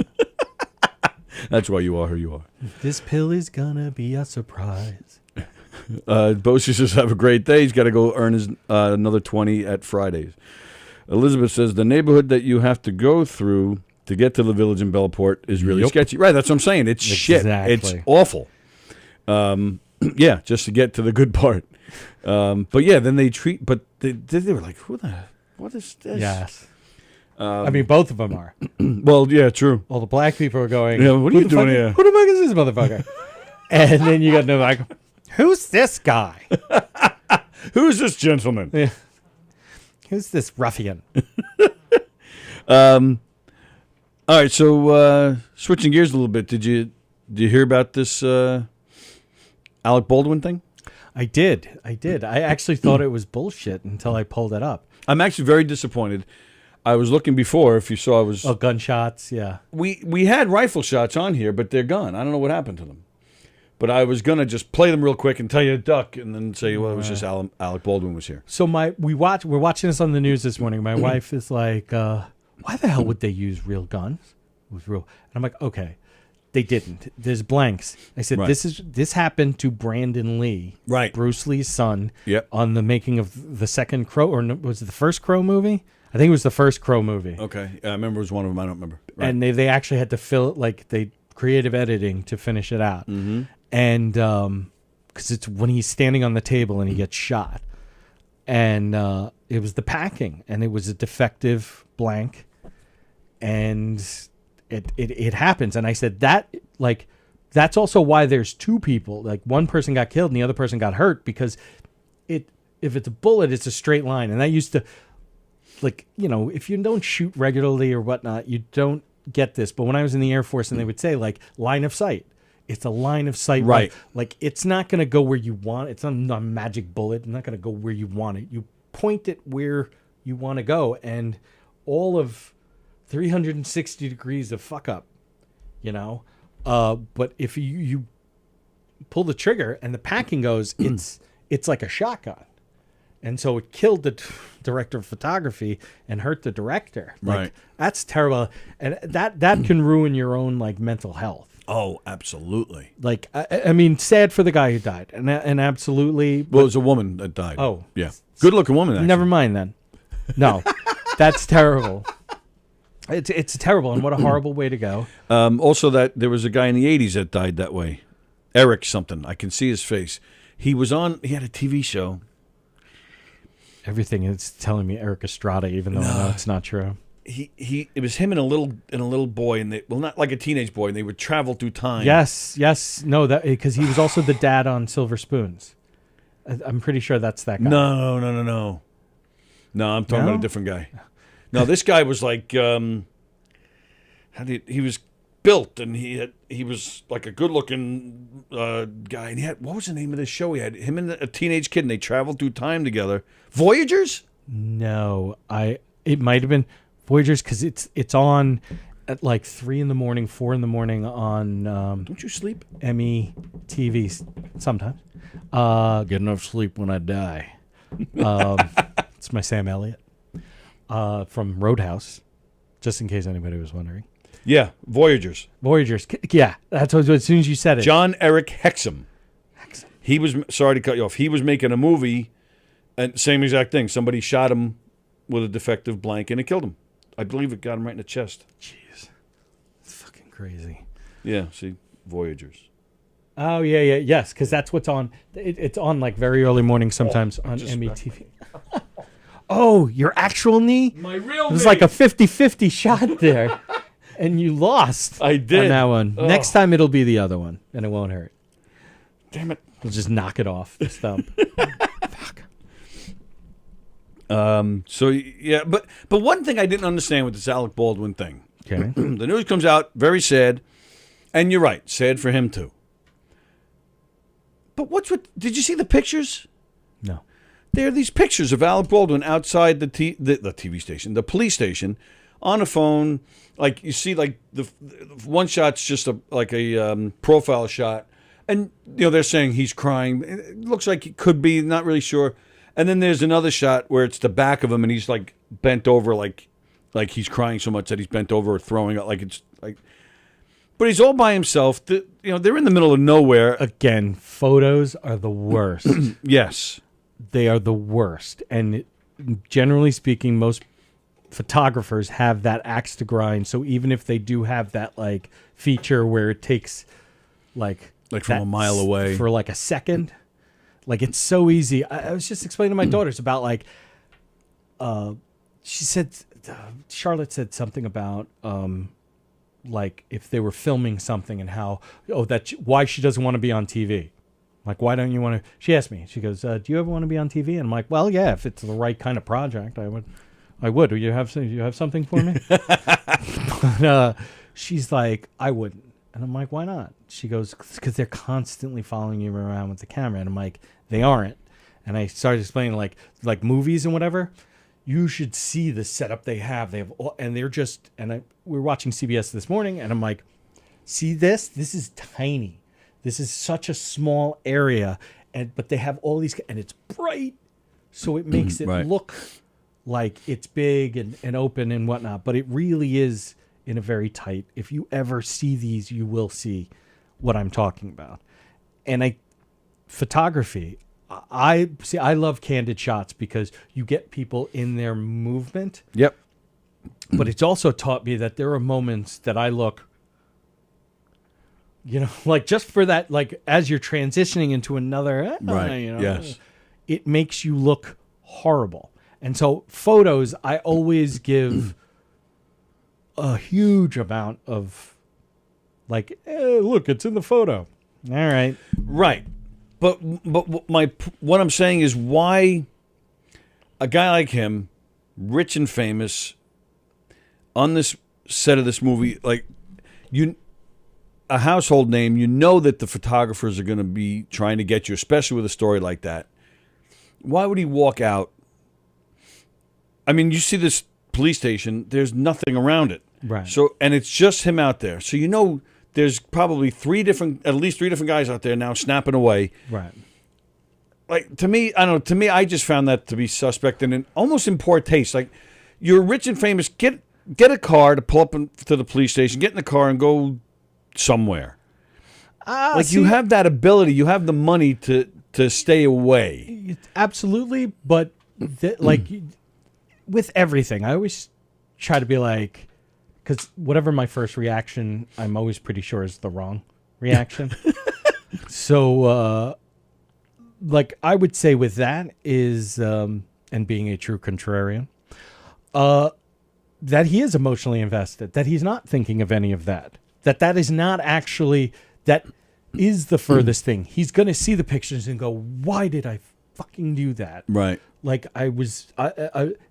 That's why you are who you are. This pill is gonna be a surprise. Bosie says, have a great day. He's got to go earn his another 20 at Fridays. Elizabeth says, the neighborhood that you have to go through to get to the village in Bellport is really sketchy. Right, that's what I'm saying. It's shit. It's awful. Yeah, just to get to the good part. But yeah, then but they were like, what is this? Yes. I mean, both of them are. Well, yeah, true. All the black people are going, Yeah, what are "Who you the doing fuck- here?" Who the fuck is this motherfucker? And then you got no like, who's this guy? Who's this gentleman? Yeah. Who's this ruffian? All right, so switching gears a little bit, did you hear about this Alec Baldwin thing? I did. I actually thought it was bullshit until I pulled it up. I'm actually very disappointed. I was looking before. If you saw, I was. Oh, gunshots. Yeah. We had rifle shots on here, but they're gone. I don't know what happened to them. But I was gonna just play them real quick and tell you to duck, and then say, well, it was just Alec Baldwin was here. So we're watching this on the news this morning. My wife is like, why the hell would they use real guns? With real, and I'm like, okay, they didn't. There's blanks. I said, Right. this happened to Brandon Lee, Right. Bruce Lee's son, Yep. on the making of the second Crow, or was it the first Crow movie? I think it was the first Crow movie. Okay, I remember it was one of them. I don't remember. Right. And they actually had to fill it, like they creative editing to finish it out. Mm-hmm. And because it's when he's standing on the table and he gets shot, and it was the packing, and it was a defective blank, and it happens. And I said that's also why there's two people. Like one person got killed and the other person got hurt, because if it's a bullet, it's a straight line, and that used to, like, if you don't shoot regularly or whatnot, you don't get this. But when I was in the Air Force, and they would say, like, line of sight. It's a line of sight. Right. Like it's not going to go where you want it. It's not a magic bullet. It's not going to go where you want it. You point it where you want to go. And all of 360 degrees of fuck up, But if you pull the trigger and the packing goes, it's like a shotgun. And so it killed the director of photography and hurt the director. Like, Right. That's terrible. And that can ruin your own, like, mental health. Oh, absolutely. Like, I mean, sad for the guy who died. And absolutely. Well, it was a woman that died. Oh. Yeah. Good-looking woman, actually. Never mind then. No. That's terrible. It's terrible, and what a horrible way to go. Also, that there was a guy in the 80s that died that way. Eric something. I can see his face. He had a TV show. Everything is telling me Eric Estrada, even though I know it's not true. It was him and a little boy, and not like a teenage boy, and they would travel through time. Yes, no, that because he was also the dad on Silver Spoons. I'm pretty sure that's that guy. No. No, I'm talking about a different guy. No, this guy was like, he was built, and he was like a good-looking guy, and he had, what was the name of this show? He had him and a teenage kid, and they traveled through time together. Voyagers? No, it might have been Voyagers, because it's on at like 3 a.m, 4 a.m. on. Don't you sleep? Emmy TV sometimes. Get enough sleep when I die. It's my Sam Elliott from Roadhouse, just in case anybody was wondering. Yeah, Voyagers. Yeah, that's what, as soon as you said it. John Eric Hexum. He was, sorry to cut you off, he was making a movie, and same exact thing. Somebody shot him with a defective blank, and it killed him. I believe it got him right in the chest. Jeez. It's fucking crazy. Yeah, see, Voyagers. Oh, yeah, yes, because that's what's on. It's on like very early morning sometimes on Emmy TV. Oh, your actual knee? My real It was like a 50-50 shot there, and you lost. I did. On that one. Oh. Next time it'll be the other one, and it won't hurt. Damn it. We'll just knock it off the stump. Fuck. So yeah, but one thing I didn't understand with this Alec Baldwin thing. Okay. The news comes out, very sad, and you're right, sad for him too. But did you see the pictures? No. There are these pictures of Alec Baldwin outside the TV station, the police station, on a phone. Like you see, like the one shot's just a profile shot, and they're saying he's crying. It looks like he could be, not really sure. And then there's another shot where it's the back of him, and he's like bent over, like he's crying so much that he's bent over, or throwing up, like it's like. But he's all by himself. They're in the middle of nowhere. Again, photos are the worst. Yes. They are the worst. And generally speaking, most photographers have that axe to grind. So even if they do have that like feature where it takes like from a mile away for like a second, like it's so easy. I was just explaining to my daughters about like she said, Charlotte said something about like if they were filming something and how why she doesn't want to be on TV. Like, why don't you want to? She asked me. She goes, "Do you ever want to be on TV?" And I'm like, "Well, yeah, if it's the right kind of project, I would." Do you have something for me? But, she's like, "I wouldn't," and I'm like, "Why not?" She goes, "Because they're constantly following you around with the camera," and I'm like, "They aren't." And I started explaining like movies and whatever. You should see the setup they have. They have, and they're just. And we were watching CBS this morning, and I'm like, "See this? This is tiny. This is such a small area, but they have all these, and it's bright, so it makes it look like it's big and open and whatnot. But it really is in a very tight. If you ever see these, you will see what I'm talking about. And photography. I love candid shots because you get people in their movement. Yep. But it's also taught me that there are moments that I look. Like just for that, like as you're transitioning into another, Yes. It makes you look horrible. And so photos, I always give a huge amount of like, look, it's in the photo. All right. Right. But what I'm saying is why a guy like him, rich and famous, on this set of this movie, like a household name, you know that the photographers are going to be trying to get you, especially with a story like that. Why would he walk out? I mean, you see this police station, there's nothing around it. Right. So, and it's just him out there. So, there's probably at least three different guys out there now snapping away. Right. Like, to me, I just found that to be suspect and almost in poor taste. Like, you're rich and famous, get a car to pull up to the police station, get in the car and go somewhere. You have that ability, you have the money to stay away. Absolutely, but with everything, I always try to be like, because whatever my first reaction, I'm always pretty sure is the wrong reaction. So, I would say with that is, and being a true contrarian, that he is emotionally invested, that he's not thinking of any of that. That is not actually, that is the furthest thing. He's going to see the pictures and go, why did I fucking do that? Right. Like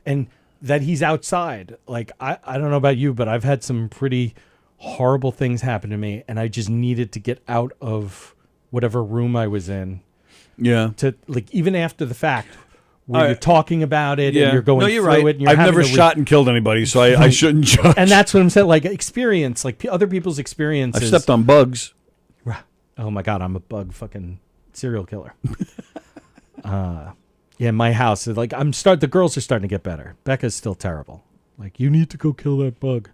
and that he's outside. Like, I don't know about you, but I've had some pretty horrible things happen to me, and I just needed to get out of whatever room I was in. Yeah. To, like, even after the fact, where you're talking about it and you're going no, you're through right. it. And you're I've having never shot and killed anybody, so I shouldn't judge. And that's what I'm saying. Like, experience, like other people's experiences. I've stepped on bugs. Oh my God, I'm a bug fucking serial killer. Yeah, my house is like, the girls are starting to get better. Becca's still terrible. Like, you need to go kill that bug.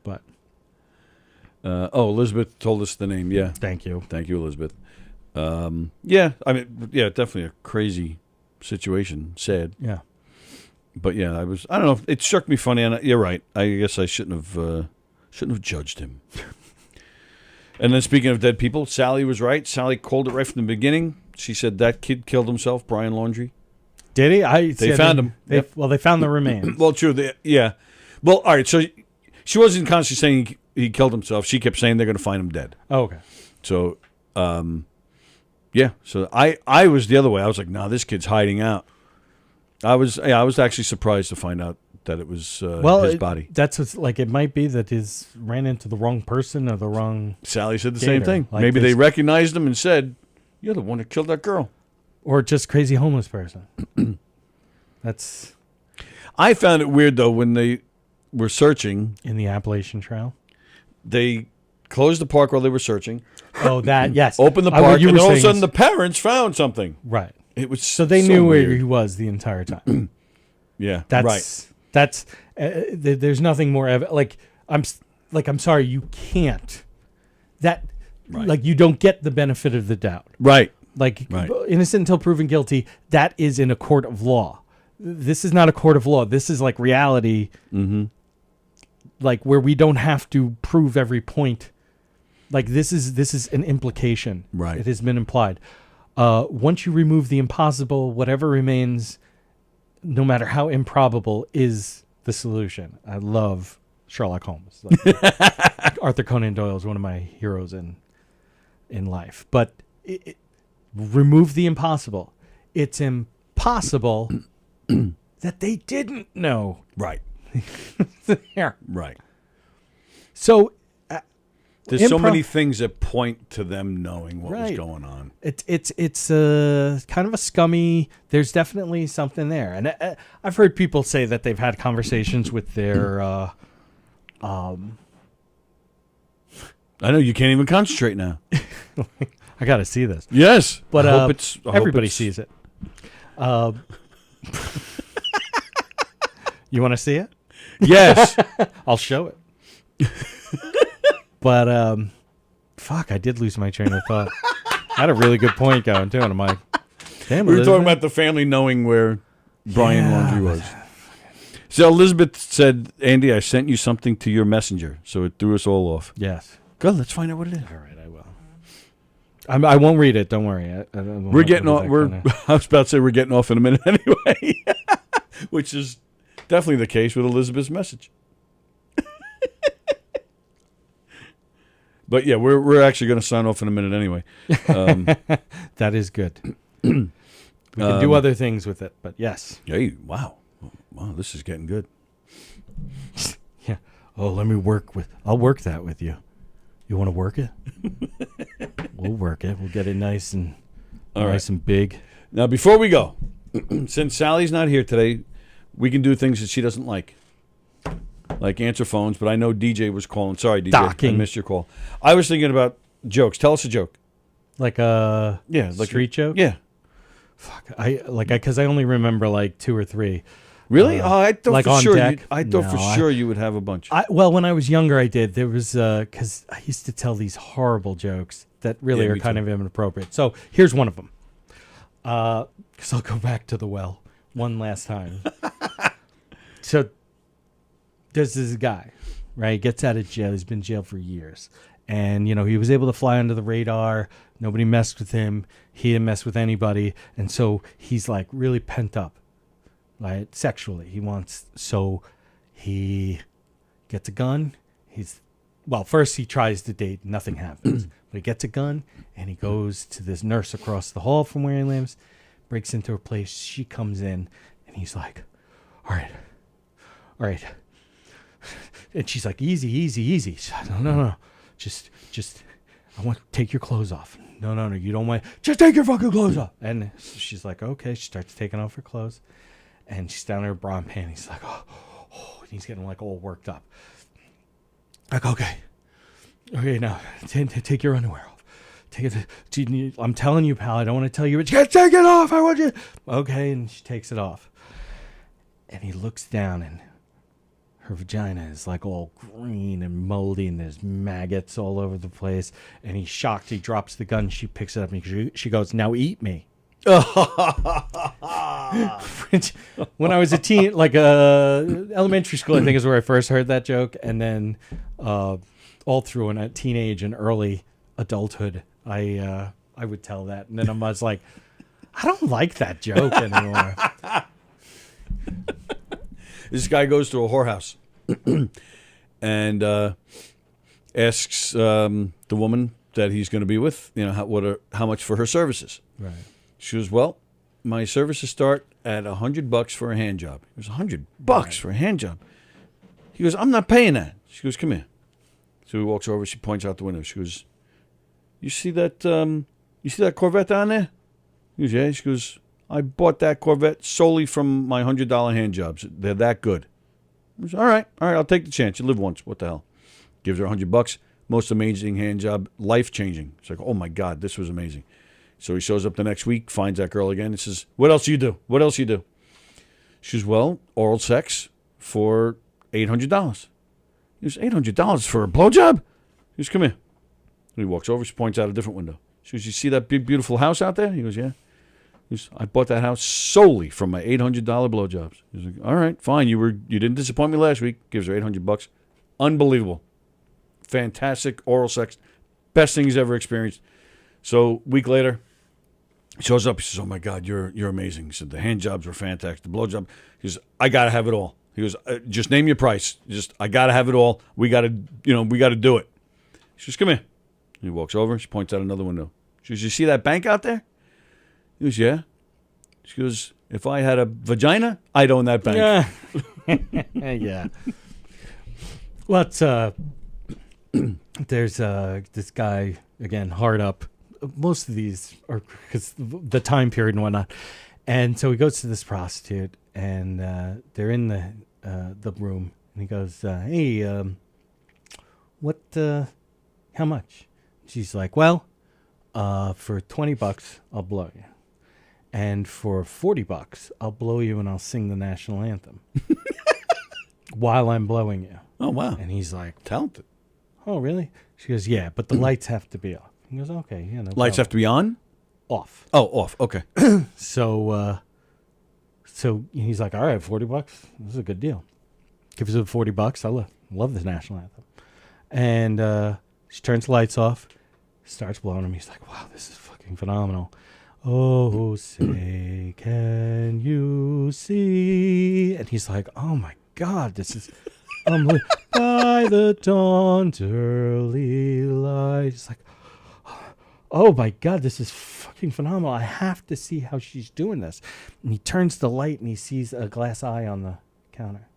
But. Elizabeth told us the name. Yeah. Thank you, Elizabeth. Yeah, definitely a crazy situation. Sad. Yeah. But yeah, I don't know. It struck me funny, and you're right. I guess I shouldn't have judged him. And then speaking of dead people, Sallie was right. Sallie called it right from the beginning. She said that kid killed himself, Brian Laundrie. Did he? They found him. Well, they found the remains. Well, true. Yeah. Well, all right. So she wasn't constantly saying he killed himself. She kept saying they're going to find him dead. Oh, okay. So, yeah. So I was the other way. I was like, nah, this kid's hiding out. I was actually surprised to find out that it was his body. That's what's, like, it might be that ran into the wrong person or the wrong. Sallie said the gator. same thing. Like, maybe they recognized him and said, "You're the one that killed that girl," or just crazy homeless person. That's. I found it weird though when they were searching in the Appalachian Trail. They closed the park while they were searching. Oh, that yes. Open the park, and all of a sudden the parents found something. Right. It was so they knew where he was the entire time. Yeah, that's right. That's there's nothing more I'm sorry, you can't. That like you don't get the benefit of the doubt. Right. Like innocent until proven guilty. That is in a court of law. This is not a court of law. This is like reality. Mm-hmm. Like where we don't have to prove every point. Like this is an implication. Right. It has been implied. Once you remove the impossible, whatever remains no matter how improbable, is the solution. I love Sherlock Holmes. Like, Arthur Conan Doyle is one of my heroes in life. But remove the impossible. It's impossible that they didn't know. Right. There. Right. So there's so many things that point to them knowing what was Right. going on. It's kind of a scummy. There's definitely something there, and I've heard people say that they've had conversations with their. I know you can't even concentrate now. I got to see this. Yes, but I hope everybody it's- sees it. You want to see it? Yes, I'll show it. But fuck, I did lose my train of thought. I had a really good point going too, and I'm like, damn. we were talking Elizabeth. about the family knowing where Brian Yeah, Laundrie was. So Elizabeth said, "Andy, I sent you something to your messenger, so it threw us all off." Yes. Good. Let's find out what it is. All right, I will. I won't read it. Don't worry. We're getting off. I was about to say we're getting off in a minute anyway, which is definitely the case with Elizabeth's message. But yeah, we're actually going to sign off in a minute anyway. That is good. We can do other things with it, but yes. Hey, wow, this is getting good. Yeah. Oh, let me I'll work that with you. You want to work it? We'll work it. We'll get it nice and big. Now, before we go, since Sally's not here today, we can do things that she doesn't like answer phones. But I know DJ was calling. Sorry, DJ, Docking. I missed your call. I was thinking about jokes. Tell us a joke. Like a like street joke? Yeah. Fuck. Because I only remember like 2 or 3. Really? I thought like for on sure. deck? I thought for No, sure you would have a bunch. Well, when I was younger, I did. There was because I used to tell these horrible jokes that really Yeah, are me kind too. of inappropriate. So here's one of them. Because I'll go back to the well one last time. So there's this guy, right? Gets out of jail. He's been in jail for years, and he was able to fly under the radar. Nobody messed with him. He didn't mess with anybody, and so he's like really pent up. Right, sexually, he gets a gun. First he tries to date, nothing happens. But he gets a gun and he goes to this nurse across the hall from where he lives, breaks into her place. She comes in and he's like, all right. And she's like, easy. She's like, no. Just, I want to take your clothes off. No, you don't want, just take your fucking clothes off. And she's like, okay. She starts taking off her clothes. And she's down in her bra and panties. Like, oh, and he's getting like all worked up. Like, okay, now take your underwear off. Take it. I'm telling you, pal. I don't want to tell you, but you gotta take it off. I want you. Okay, and she takes it off. And he looks down, and her vagina is like all green and moldy, and there's maggots all over the place. And he's shocked. He drops the gun. She picks it up, and she goes, "Now eat me." When I was a teen, elementary school, I think is where I first heard that joke, and then all through a teenage and early adulthood, I would tell that, and then I was like, I don't like that joke anymore. This guy goes to a whorehouse and asks the woman that he's going to be with, how much for her services. Right. She goes, well, my services start at $100 for a hand job. It was $100 for a hand job. He goes, I'm not paying that. She goes, come here. So he walks over. She points out the window. She goes, you see that Corvette down there? He goes, yeah. She goes, I bought that Corvette solely from my $100 hand jobs. They're that good. He goes, all right, I'll take the chance. You live once. What the hell? Gives her $100. Most amazing hand job, life changing. It's like, oh my God, this was amazing. So he shows up the next week, finds that girl again, and says, what else do you do? What else do you do? She goes, well, oral sex for $800. He goes, $800 for a blowjob? He goes, come here. And he walks over. She points out a different window. She goes, you see that big, beautiful house out there? He goes, yeah. He goes, I bought that house solely from my $800 blowjobs. He's like, all right, fine. You didn't disappoint me last week. Gives her $800. Unbelievable. Fantastic oral sex. Best thing he's ever experienced. So a week later, Shows up. He says, "Oh my God, you're amazing." He said, "The hand jobs were fantastic. The blow job." He goes, "I gotta have it all." He goes, "Just name your price. I gotta have it all. We gotta do it." She goes, "Come here." He walks over. She points out another window. She goes, "You see that bank out there?" He goes, "Yeah." She goes, "If I had a vagina, I'd own that bank." Yeah. Yeah. What's there's this guy again, hard up. Most of these are because the time period and whatnot. And so he goes to this prostitute, and they're in the room, and he goes, "Hey, what? How much?" She's like, "Well, for $20, I'll blow you, and for $40, I'll blow you, and I'll sing the national anthem while I'm blowing you." Oh wow! And he's like, talented. "Oh really?" She goes, "Yeah, but the lights have to be off." He goes, "Okay, yeah, no Lights have to be on? Off." Oh, off. Okay. So he's like, "All right, $40. This is a good deal." Gives her the $40. I love the national anthem. And she turns the lights off, starts blowing him. He's like, "Wow, this is fucking phenomenal." "Oh, say, can you see?" And he's like, "Oh my God, this is unbelievable." "By the dawn's early light." He's like, "Oh my God, this is fucking phenomenal. I have to see how she's doing this." And he turns the light and he sees a glass eye on the counter.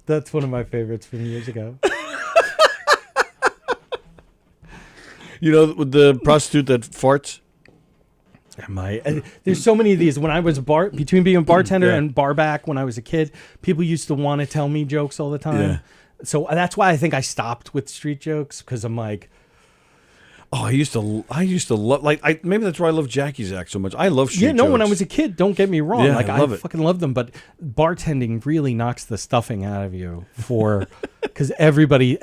That's one of my favorites from years ago. You know, with the prostitute that farts? There's so many of these. When I was between being a bartender Yeah. and bar back when I was a kid, people used to want to tell me jokes all the time. Yeah. So that's why I think I stopped with street jokes, because I'm like, oh, I used to love, maybe that's why I love Jackie's act so much. I love street jokes. when I was a kid, don't get me wrong. Yeah, like I love it. fucking love them, but bartending really knocks the stuffing out of you because everybody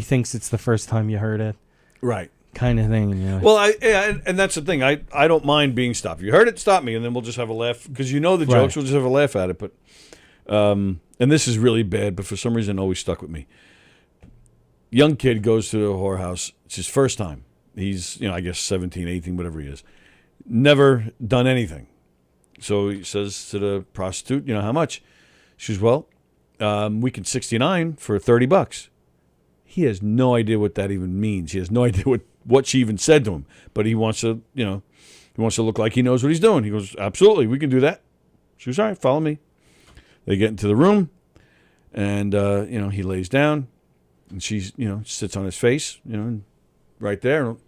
thinks it's the first time you heard it. Right. Kind of thing. You know? Well, and that's the thing. I don't mind being stopped. If you heard it, stop me, and then we'll just have a laugh. Because you know the jokes, Right. we'll just have a laugh at it. But, and this is really bad, but for some reason it always stuck with me. Young kid goes to the whorehouse. It's his first time. He's, I guess 17, 18, whatever he is. Never done anything. So he says to the prostitute, "How much?" She says, "Well, we can 69 for $30. He has no idea what that even means. He has no idea what she even said to him. But he wants to, he wants to look like he knows what he's doing. He goes, "Absolutely, we can do that." She goes, "All right, follow me." They get into the room, and he lays down, and she's sits on his face, right there, and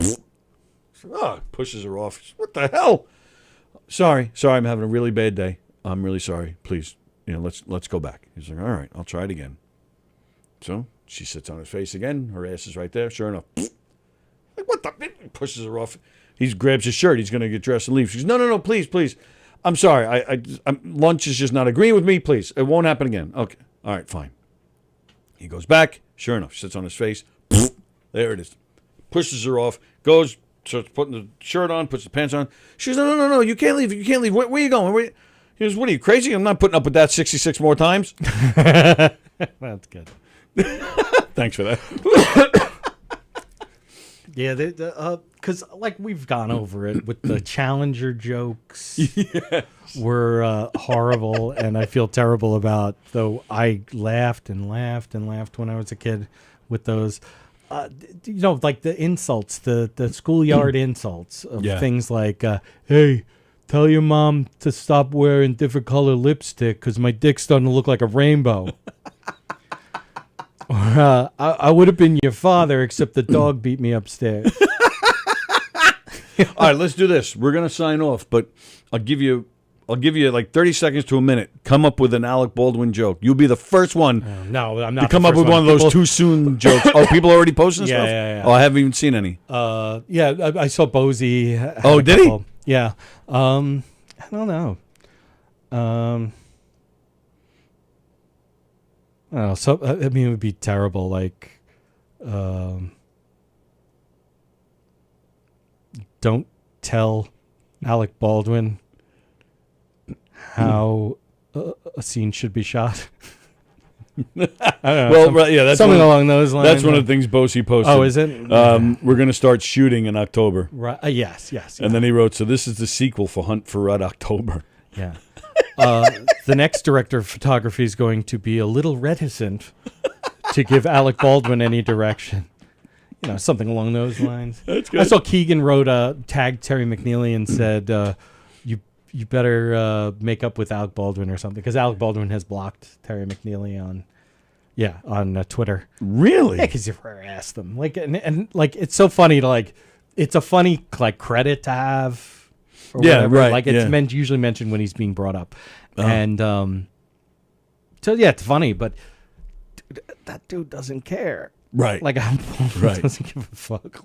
pushes her off. "What the hell? Sorry, I'm having a really bad day. I'm really sorry. Please, let's go back." He's like, "All right, I'll try it again." So she sits on his face again. Her ass is right there. Sure enough, like, what the? Pushes her off. He grabs his shirt. He's going to get dressed and leave. She goes, No, please. I'm sorry. Lunch is just not agreeing with me. Please, it won't happen again. Okay, all right, fine. He goes back. Sure enough, sits on his face. There it is. Pushes her off. Goes, starts putting the shirt on, puts the pants on. She goes, No, you can't leave. You can't leave. Where are you going? He goes, "What are you, crazy? I'm not putting up with that 66 more times." That's good. Thanks for that. Yeah, because like we've gone over it with the Challenger jokes. Yes. Were horrible, and I feel terrible about. Though I laughed and laughed and laughed when I was a kid with those. Like the insults, the schoolyard insults of things like, "Hey, tell your mom to stop wearing different color lipstick because my dick's starting to look like a rainbow." Or, I would have been your father, except the dog beat me upstairs. All right, let's do this. We're gonna sign off, but I'll give you like 30 seconds to a minute. Come up with an Alec Baldwin joke. You'll be the first one. No, I'm not. To come up with one of those too soon jokes. Oh, people already posting stuff? Yeah. Oh, I haven't even seen any. Yeah, I saw Bozy. Oh, did he? Yeah. I don't know. Oh, so I mean, it would be terrible. Like, don't tell Alec Baldwin how a scene should be shot. I don't know. Well, right, yeah, that's something one, along those lines. That's one of the things Bosie posted. Oh, is it? We're going to start shooting in October. Right. Yes. And then he wrote, so this is the sequel for Hunt for Red October. Yeah. The next director of photography is going to be a little reticent to give Alec Baldwin any direction. Something along those lines. That's good. I saw Keegan wrote tagged Terry McNeely and said, you better make up with Alec Baldwin or something, because Alec Baldwin has blocked Terry McNeely on Twitter. Really? Yeah, because you've harassed them. And it's so funny to it's a funny credit to have. Or whatever. Right. It's usually mentioned when he's being brought up, and so yeah, it's funny, but that dude doesn't care. Right. Doesn't give a fuck.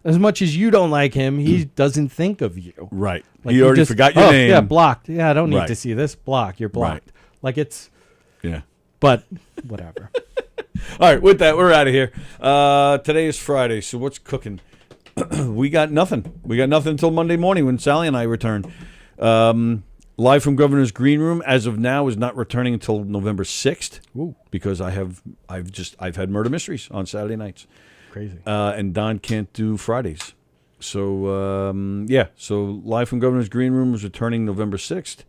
As much as you don't like him, he doesn't think of you. Right. He already forgot your name. Yeah, blocked. Yeah, I don't need Right. to see this. Block. You're blocked. Right. Yeah. But whatever. All right. With that, we're out of here. Today is Friday, so what's cooking? We got nothing. We got nothing until Monday morning when Sallie and I return. Live from Governor's Green Room, as of now, is not returning until November 6th. Ooh. Because I've had murder mysteries on Saturday nights. Crazy. And Don can't do Fridays. So so Live from Governor's Green Room is returning November 6th.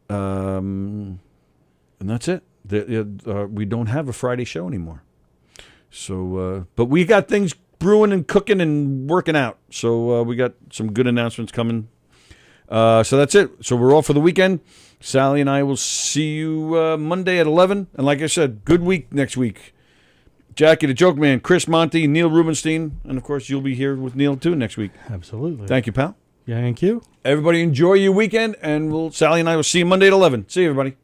And that's it. We don't have a Friday show anymore. So but we got things brewing and cooking and working out. So we got some good announcements coming. So that's it. So we're off for the weekend. Sallie and I will see you Monday at 11. And like I said, good week next week. Jackie the Joke Man, Chris Monty, Neil Rubenstein, and of course you'll be here with Neil too next week. Absolutely. Thank you, pal. Thank you. Everybody enjoy your weekend, and Sallie and I will see you Monday at 11. See you, everybody.